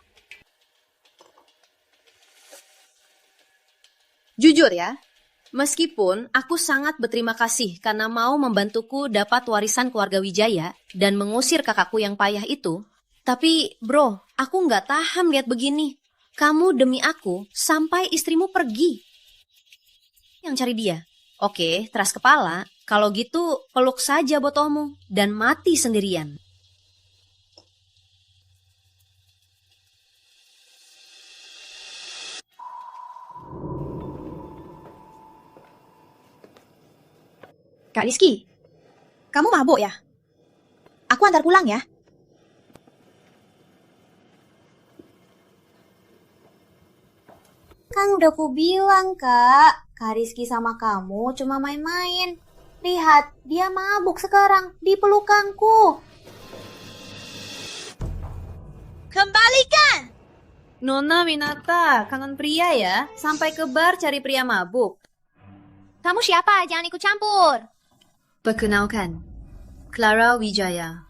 Jujur ya. Meskipun aku sangat berterima kasih karena mau membantuku dapat warisan keluarga Wijaya dan mengusir kakakku yang payah itu, tapi bro, aku nggak tahan lihat begini. Kamu demi aku sampai istrimu pergi. Yang cari dia. Oke, teras kepala. Kalau gitu peluk saja botolmu dan mati sendirian. Kak Rizky, kamu mabuk ya? Aku antar pulang ya. Kan udah ku bilang, Kak. Kak Rizky sama kamu cuma main-main. Lihat, dia mabuk sekarang di pelukanku. Kembalikan! Nona Winata, kangen pria ya? Sampai ke bar cari pria mabuk. Kamu siapa? Jangan ikut campur. Perkenalkan, Clara Wijaya.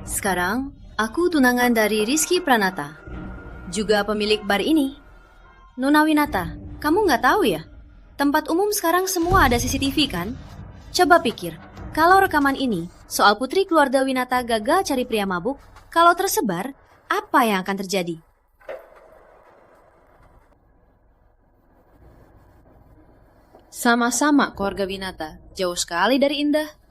Sekarang, aku tunangan dari Rizky Pranata. Juga pemilik bar ini. Nona Winata, kamu nggak tahu ya? Tempat umum sekarang semua ada CCTV kan? Coba pikir, kalau rekaman ini soal putri keluarga Winata gagal cari pria mabuk, kalau tersebar, apa yang akan terjadi? Sama-sama keluarga Winata, jauh sekali dari indah.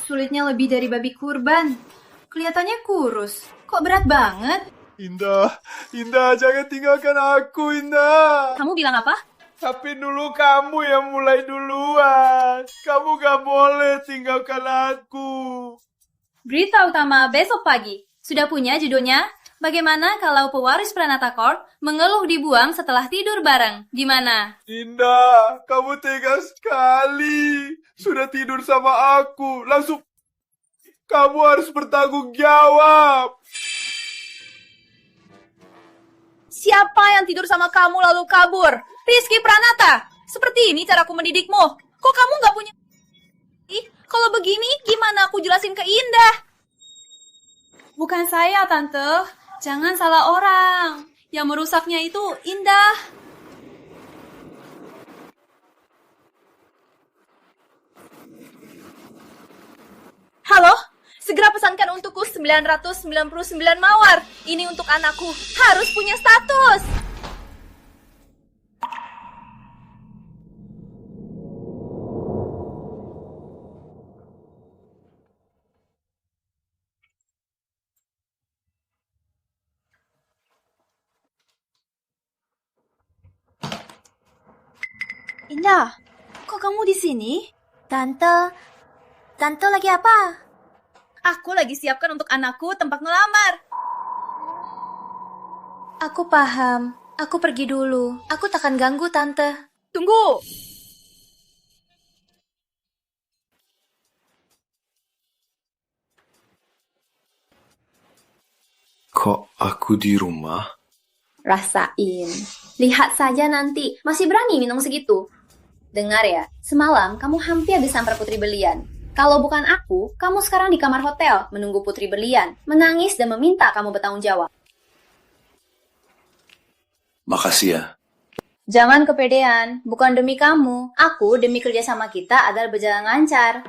Sulitnya lebih dari babi kurban. Kelihatannya kurus. Kok berat banget? Indah, jangan tinggalkan aku, Indah. Kamu bilang apa? Tapi dulu kamu yang mulai duluan. Kamu gak boleh tinggalkan aku. Berita utama besok pagi. Sudah punya judulnya? Bagaimana kalau pewaris Pranata Court mengeluh dibuang setelah tidur bareng? Gimana? Indah, kamu tega sekali. Sudah tidur sama aku. Langsung kamu harus bertanggung jawab. Siapa yang tidur sama kamu lalu kabur? Rizky Pranata. Seperti ini caraku mendidikmu. Kok kamu gak punya... Kalau begini, gimana aku jelasin ke Indah? Bukan saya, Tante. Jangan salah orang. Yang merusaknya itu Indah. Halo? Segera pesankan untukku 999 mawar. Ini untuk anakku. Harus punya status. Indah, kok kamu di sini? Tante lagi apa? Aku lagi siapkan untuk anakku tempat ngelamar. Aku paham. Aku pergi dulu. Aku takkan ganggu, Tante. Tunggu. Kok aku di rumah? Rasain. Lihat saja nanti. Masih berani minum segitu? Dengar ya, semalam kamu hampir disamper Putri Berlian. Kalau bukan aku, kamu sekarang di kamar hotel menunggu Putri Berlian, menangis dan meminta kamu bertanggung jawab. Makasih ya. Jangan kepedean, bukan demi kamu. Aku demi kerjasama kita agar berjalan lancar.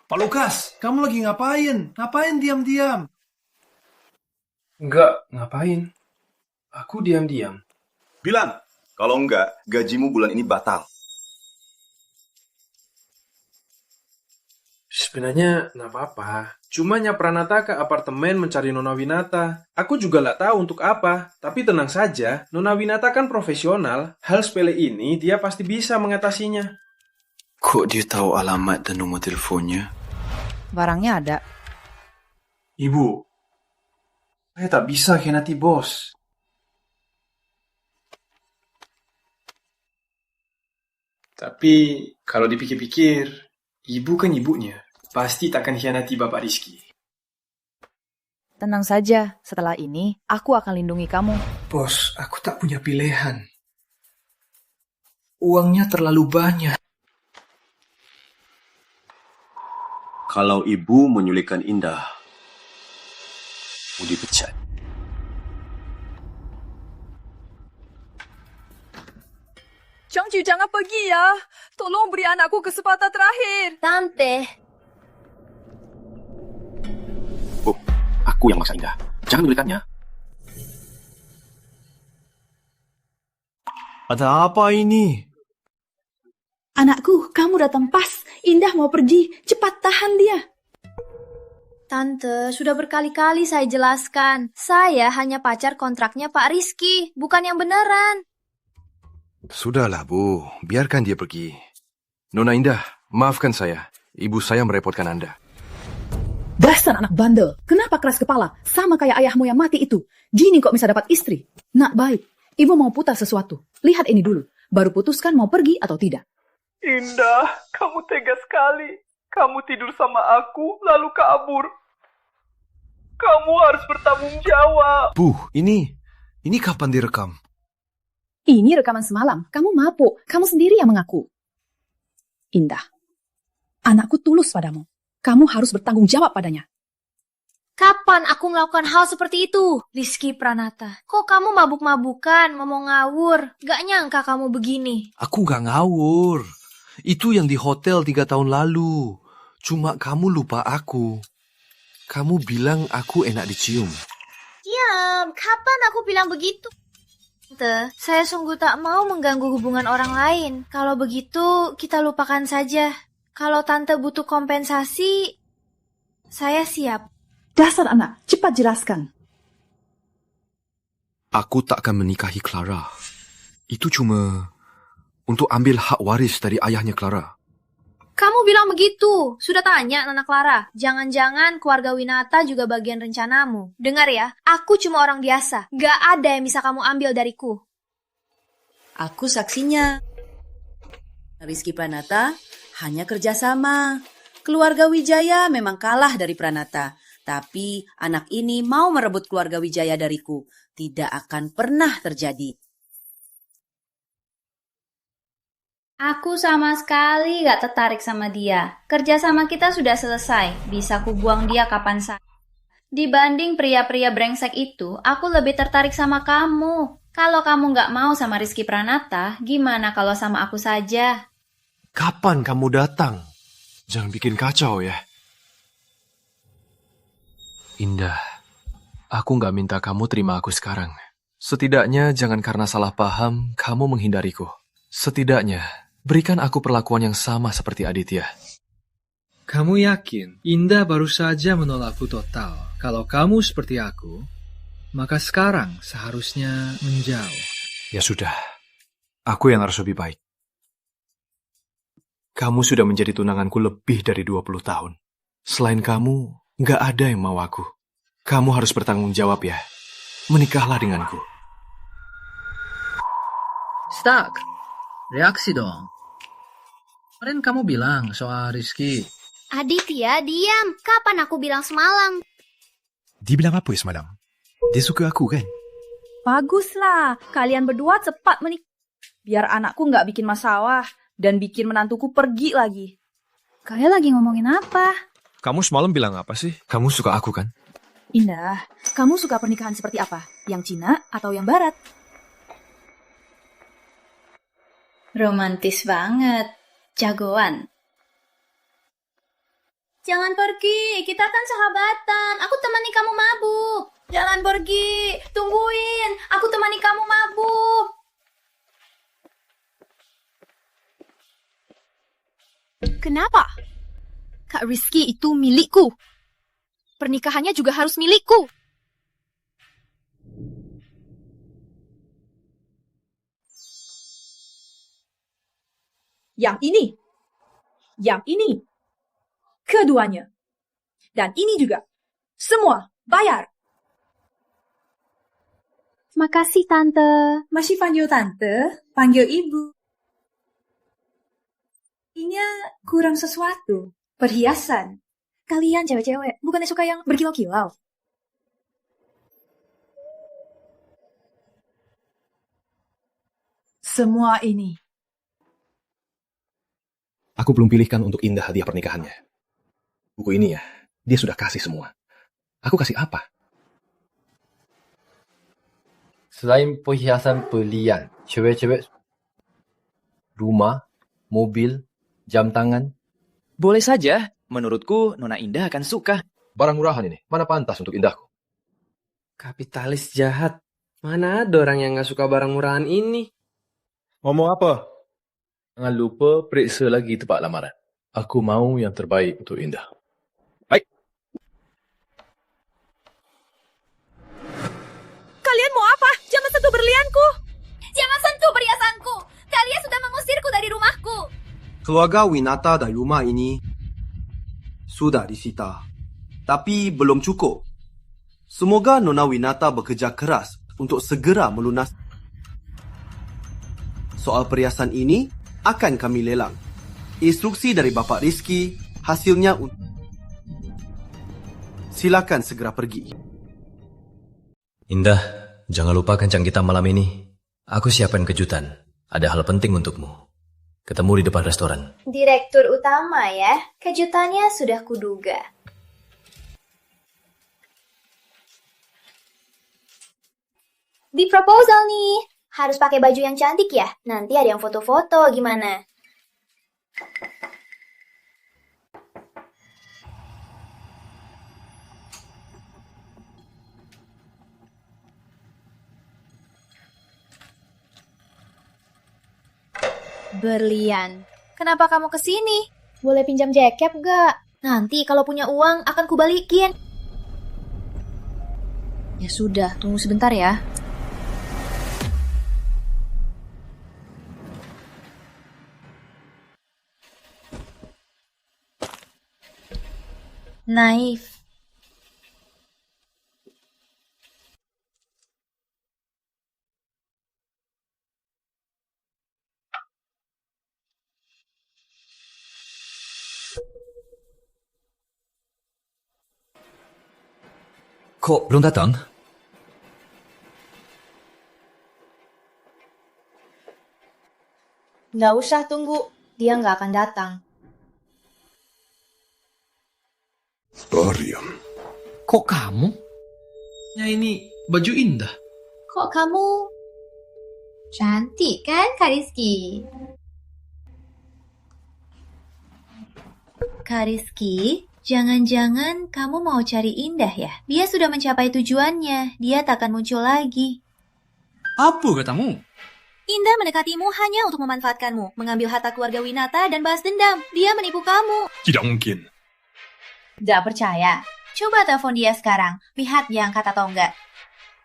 Pak Lukas, kamu lagi ngapain? Ngapain diam-diam? Enggak, ngapain? Aku diam-diam. Bilang, kalau enggak, gajimu bulan ini batal. Sebenarnya nggak apa-apa. Cuma Pranata ke apartemen mencari Nona Winata. Aku juga nggak tahu untuk apa. Tapi tenang saja, Nona Winata kan profesional. Hal sepele ini dia pasti bisa mengatasinya. Kok dia tahu alamat dan nomor teleponnya? Barangnya ada. Ibu, saya tak bisa khianati bos. Tapi kalau dipikir-pikir, ibu kan ibunya. Pasti takkan khianati Bapak Rizky. Tenang saja, setelah ini aku akan lindungi kamu. Bos, aku tak punya pilihan. Uangnya terlalu banyak. Kalau ibu menyulikkan Indah, mau dipecat. Changju, jangan pergi ya. Tolong beri anakku kesempatan terakhir. Tante. Oh, aku yang maksa Indah. Jangan menyulikkannya. Ada apa ini? Anakku, kamu datang pas. Indah mau pergi. Cepat tahan dia. Tante, sudah berkali-kali saya jelaskan. Saya hanya pacar kontraknya Pak Rizky, bukan yang beneran. Sudahlah, Bu. Biarkan dia pergi. Nona Indah, maafkan saya. Ibu saya merepotkan Anda. Dasar anak bandel. Kenapa keras kepala? Sama kayak ayahmu yang mati itu. Gini kok bisa dapat istri? Nak baik. Ibu mau putar sesuatu. Lihat ini dulu. Baru putuskan mau pergi atau tidak. Indah, kamu tega sekali. Kamu tidur sama aku, lalu kabur. Kamu harus bertanggung jawab. Bu, ini kapan direkam? Ini rekaman semalam. Kamu mabuk. Kamu sendiri yang mengaku. Indah, anakku tulus padamu. Kamu harus bertanggung jawab padanya. Kapan aku melakukan hal seperti itu, Rizky Pranata? Kok kamu mabuk-mabukan, mau ngawur? Gak nyangka kamu begini. Aku gak ngawur. Itu yang di hotel 3 tahun lalu. Cuma kamu lupa aku. Kamu bilang aku enak dicium. Diam, kapan aku bilang begitu? Tante, saya sungguh tak mau mengganggu hubungan orang lain. Kalau begitu, kita lupakan saja. Kalau Tante butuh kompensasi, saya siap. Dasar anak, cepat jelaskan. Aku tak akan menikahi Clara. Itu cuma untuk ambil hak waris dari ayahnya Clara. Kamu bilang begitu. Sudah tanya Nona Clara. Jangan-jangan keluarga Winata juga bagian rencanamu. Dengar ya, aku cuma orang biasa. Gak ada yang bisa kamu ambil dariku. Aku saksinya. Rizky Pranata hanya kerjasama. Keluarga Wijaya memang kalah dari Pranata. Tapi anak ini mau merebut keluarga Wijaya dariku. Tidak akan pernah terjadi. Aku sama sekali gak tertarik sama dia. Kerja sama kita sudah selesai. Bisa ku buang dia kapan saja. Dibanding pria-pria brengsek itu, aku lebih tertarik sama kamu. Kalau kamu gak mau sama Rizky Pranata, gimana kalau sama aku saja? Kapan kamu datang? Jangan bikin kacau ya. Indah, aku gak minta kamu terima aku sekarang. Setidaknya jangan karena salah paham kamu menghindariku. Setidaknya berikan aku perlakuan yang sama seperti Aditya. Kamu yakin Indah baru saja menolakku total? Kalau kamu seperti aku, maka sekarang seharusnya menjauh. Ya sudah, aku yang harus lebih baik. Kamu sudah menjadi tunanganku lebih dari 20 tahun. Selain kamu, gak ada yang mau aku. Kamu harus bertanggung jawab ya. Menikahlah denganku. Stuck. Reaksi dong. Kemarin kamu bilang soal Rizky. Aditya, diam. Kapan aku bilang semalam? Dibilang apa ya semalam? Dia suka aku kan? Baguslah, kalian berdua cepat menikah. Biar anakku nggak bikin masalah dan bikin menantuku pergi lagi. Kalian lagi ngomongin apa? Kamu semalam bilang apa sih? Kamu suka aku kan? Indah, kamu suka pernikahan seperti apa? Yang Cina atau yang Barat? Romantis banget. Jagoan. Jangan pergi, kita kan sahabatan. Aku temani kamu mabuk. Jangan pergi, tungguin. Aku temani kamu mabuk. Kenapa? Kak Rizky itu milikku. Pernikahannya juga harus milikku. Yang ini, keduanya, dan ini juga. Semua bayar. Makasih, Tante. Masih panggil Tante, panggil Ibu. Ini kurang sesuatu. Perhiasan. Kalian cewek-cewek, bukannya suka yang berkilau-kilau? Semua ini. Aku belum pilihkan untuk Indah hadiah pernikahannya. Buku ini ya, dia sudah kasih semua. Aku kasih apa? Selain perhiasan berlian, cewek-cewek rumah, mobil, jam tangan. Boleh saja. Menurutku, Nona Indah akan suka. Barang murahan ini, mana pantas untuk Indahku? Kapitalis jahat. Mana ada orang yang gak suka barang murahan ini? Ngomong apa? Jangan lupa periksa lagi tempat lamaran. Aku mau yang terbaik untuk Indah. Baik. Kalian mau apa? Jangan sentuh berlianku. Jangan sentuh perhiasanku. Kalian sudah mengusirku dari rumahku. Keluarga Winata dari rumah ini sudah disita. Tapi belum cukup. Semoga Nona Winata bekerja keras untuk segera melunas. Soal perhiasan ini akan kami lelang. Instruksi dari Bapak Rizky, hasilnya Silakan segera pergi. Indah, jangan lupa kencang kita malam ini. Aku siapkan kejutan. Ada hal penting untukmu. Ketemu di depan restoran. Direktur utama ya, kejutannya sudah kuduga. Di proposal nih, harus pakai baju yang cantik ya? Nanti ada yang foto-foto gimana? Berlian, kenapa kamu kesini? Boleh pinjam jaket gak? Nanti kalau punya uang akan kubalikin. Ya sudah, tunggu sebentar ya. Naif. Kok belum datang? Nggak usah tunggu, dia nggak akan datang. Dorian. Kok kamu? Ya ini baju indah. Kok kamu cantik kan, Kak Rizky? Kak Rizky, jangan-jangan kamu mau cari Indah ya? Dia sudah mencapai tujuannya, dia tak akan muncul lagi. Apa katamu? Indah mendekatimu hanya untuk memanfaatkanmu, mengambil harta keluarga Winata dan balas dendam. Dia menipu kamu. Tidak mungkin. Gak percaya? Coba telepon dia sekarang, lihat dia angkat atau enggak.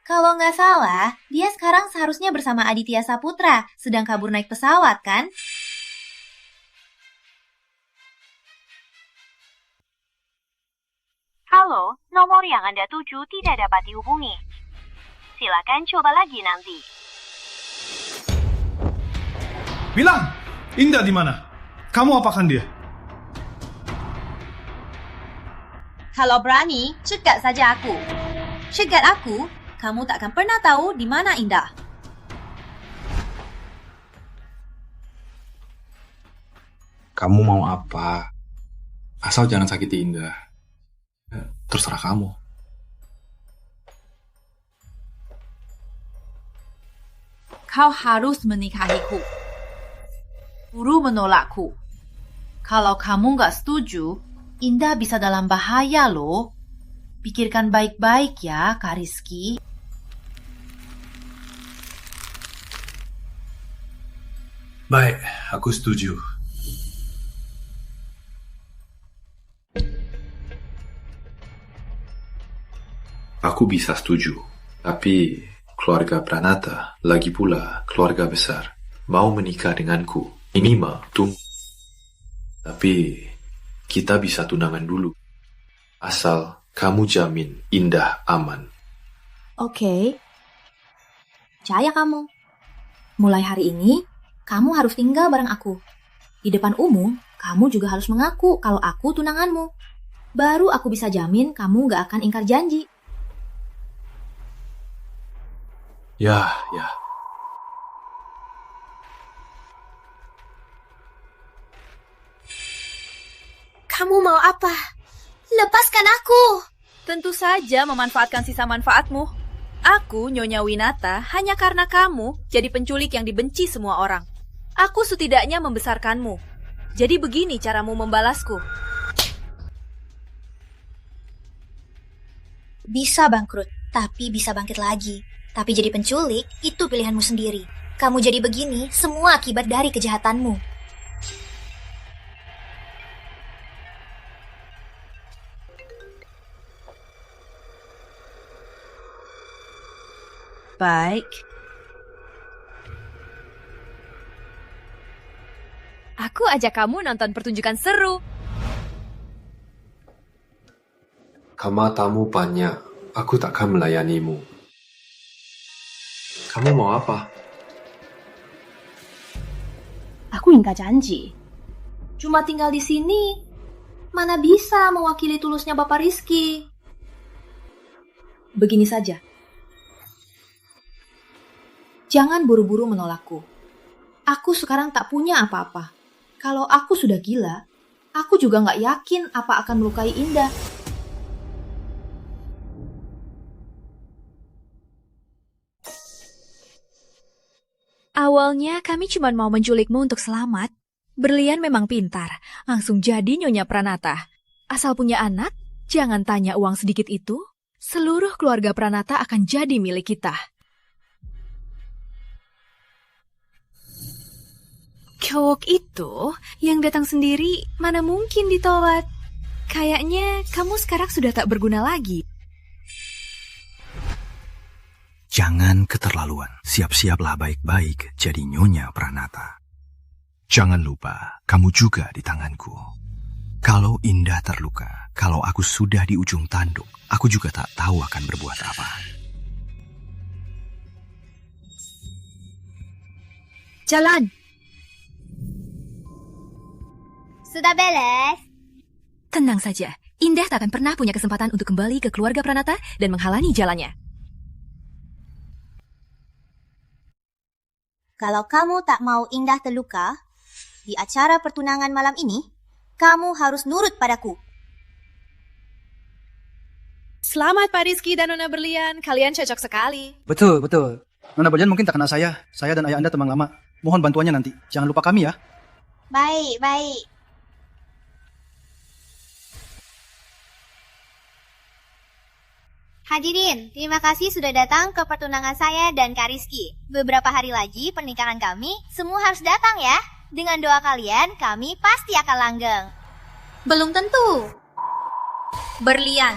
Kalau nggak salah, dia sekarang seharusnya bersama Aditya Saputra, sedang kabur naik pesawat kan? Halo, nomor yang Anda tuju tidak dapat dihubungi. Silakan coba lagi nanti. Bilang, Indah di mana? Kamu apakan dia? Kalau berani, cegat saja aku. Cegat aku, kamu tak akan pernah tahu di mana Indah. Kamu mau apa? Asal jangan sakiti Indah. Terserah kamu. Kau harus menikahiku. Buru menolakku. Kalau kamu nggak setuju, Indah bisa dalam bahaya loh. Pikirkan baik-baik ya, Kak Rizky. Baik, aku setuju. Aku bisa setuju, tapi keluarga Pranata, lagi pula keluarga besar, mau menikah denganku. Ini mah tunggu. Tapi kita bisa tunangan dulu. Asal kamu jamin Indah aman. Oke. Percaya kamu. Mulai hari ini, kamu harus tinggal bareng aku. Di depan umum, kamu juga harus mengaku kalau aku tunanganmu. Baru aku bisa jamin kamu gak akan ingkar janji. Ya. Kamu mau apa? Lepaskan aku! Tentu saja memanfaatkan sisa manfaatmu. Aku, Nyonya Winata, hanya karena kamu jadi penculik yang dibenci semua orang. Aku setidaknya membesarkanmu. Jadi begini caramu membalasku. Bisa bangkrut, tapi bisa bangkit lagi. Tapi jadi penculik, itu pilihanmu sendiri. Kamu jadi begini, semua akibat dari kejahatanmu. Baik. Aku ajak kamu nonton pertunjukan seru. Kamu tamu banyak, aku takkan melayanimu. Kamu mau apa? Aku ingkar janji. Cuma tinggal di sini. Mana bisa mewakili tulusnya Bapak Rizky. Begini saja. Jangan buru-buru menolakku. Aku sekarang tak punya apa-apa. Kalau aku sudah gila, aku juga nggak yakin apa akan melukai Indah. Awalnya kami cuma mau menculikmu untuk selamat. Berlian memang pintar, langsung jadi Nyonya Pranata. Asal punya anak, jangan tanya uang sedikit itu, seluruh keluarga Pranata akan jadi milik kita. Cowok itu yang datang sendiri mana mungkin ditolak. Kayaknya kamu sekarang sudah tak berguna lagi. Jangan keterlaluan. Siap-siaplah baik-baik jadi Nyonya Pranata. Jangan lupa, kamu juga di tanganku. Kalau Indah terluka, kalau aku sudah di ujung tanduk, aku juga tak tahu akan berbuat apa. Jalan! Sudah beres? Tenang saja, Indah tak akan pernah punya kesempatan untuk kembali ke keluarga Pranata dan menghalangi jalannya. Kalau kamu tak mau Indah terluka, di acara pertunangan malam ini, kamu harus nurut padaku. Selamat Pak Rizky dan Nona Berlian, kalian cocok sekali. Betul, betul. Nona Berlian mungkin tak kenal saya. Saya dan ayah Anda teman lama. Mohon bantuannya nanti. Jangan lupa kami ya. Baik, baik. Hadirin, terima kasih sudah datang ke pertunangan saya dan Kak Rizky. Beberapa hari lagi pernikahan kami, semua harus datang ya. Dengan doa kalian, kami pasti akan langgeng. Belum tentu. Berlian.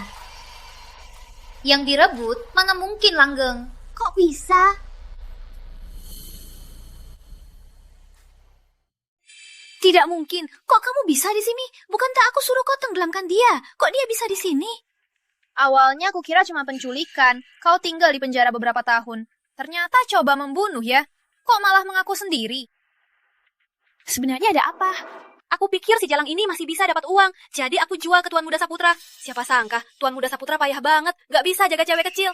Yang direbut mana mungkin langgeng? Kok bisa? Tidak mungkin. Kok kamu bisa di sini? Bukankah aku suruh kau tenggelamkan dia? Kok dia bisa di sini? Awalnya aku kira cuma penculikan. Kau tinggal di penjara beberapa tahun. Ternyata coba membunuh ya. Kok malah mengaku sendiri? Sebenarnya ada apa? Aku pikir si Jalang ini masih bisa dapat uang. Jadi aku jual ke Tuan Muda Saputra. Siapa sangka Tuan Muda Saputra payah banget. Gak bisa jaga cewek kecil.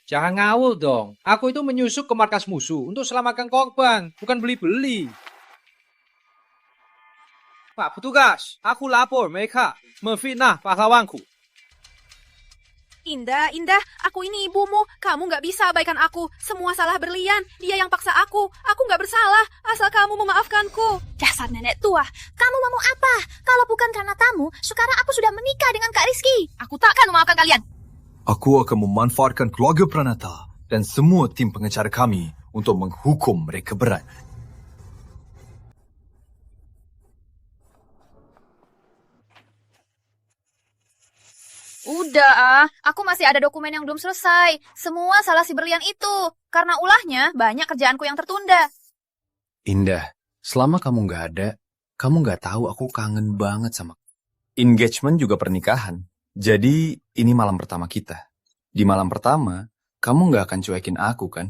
Jangan ngawur dong. Aku itu menyusup ke markas musuh untuk selamatkan korban. Bukan beli-beli. Pak petugas, aku lapor mereka memfitnah pahlawanku. Indah, aku ini ibumu. Kamu gak bisa abaikan aku. Semua salah Berlian. Dia yang paksa aku. Aku gak bersalah. Asal kamu memaafkanku. Dasar nenek tua. Kamu mau apa? Kalau bukan karena kamu, sekarang aku sudah menikah dengan Kak Rizky. Aku takkan memaafkan kalian. Aku akan memanfaatkan keluarga Pranata dan semua tim pengacara kami untuk menghukum mereka berat. Udah aku masih ada dokumen yang belum selesai. Semua salah si Berlian itu. Karena ulahnya, banyak kerjaanku yang tertunda. Indah, selama kamu nggak ada, kamu nggak tahu aku kangen banget sama. Engagement juga pernikahan. Jadi, ini malam pertama kita. Di malam pertama, kamu nggak akan cuekin aku, kan?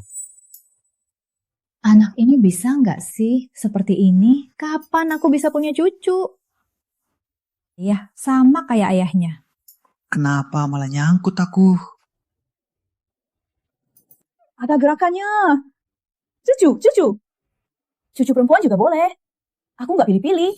Anak ini bisa nggak sih seperti ini? Kapan aku bisa punya cucu? Iya, sama kayak ayahnya. Kenapa malah nyangkut aku? Ada gerakannya. Cucu. Cucu perempuan juga boleh. Aku nggak pilih-pilih.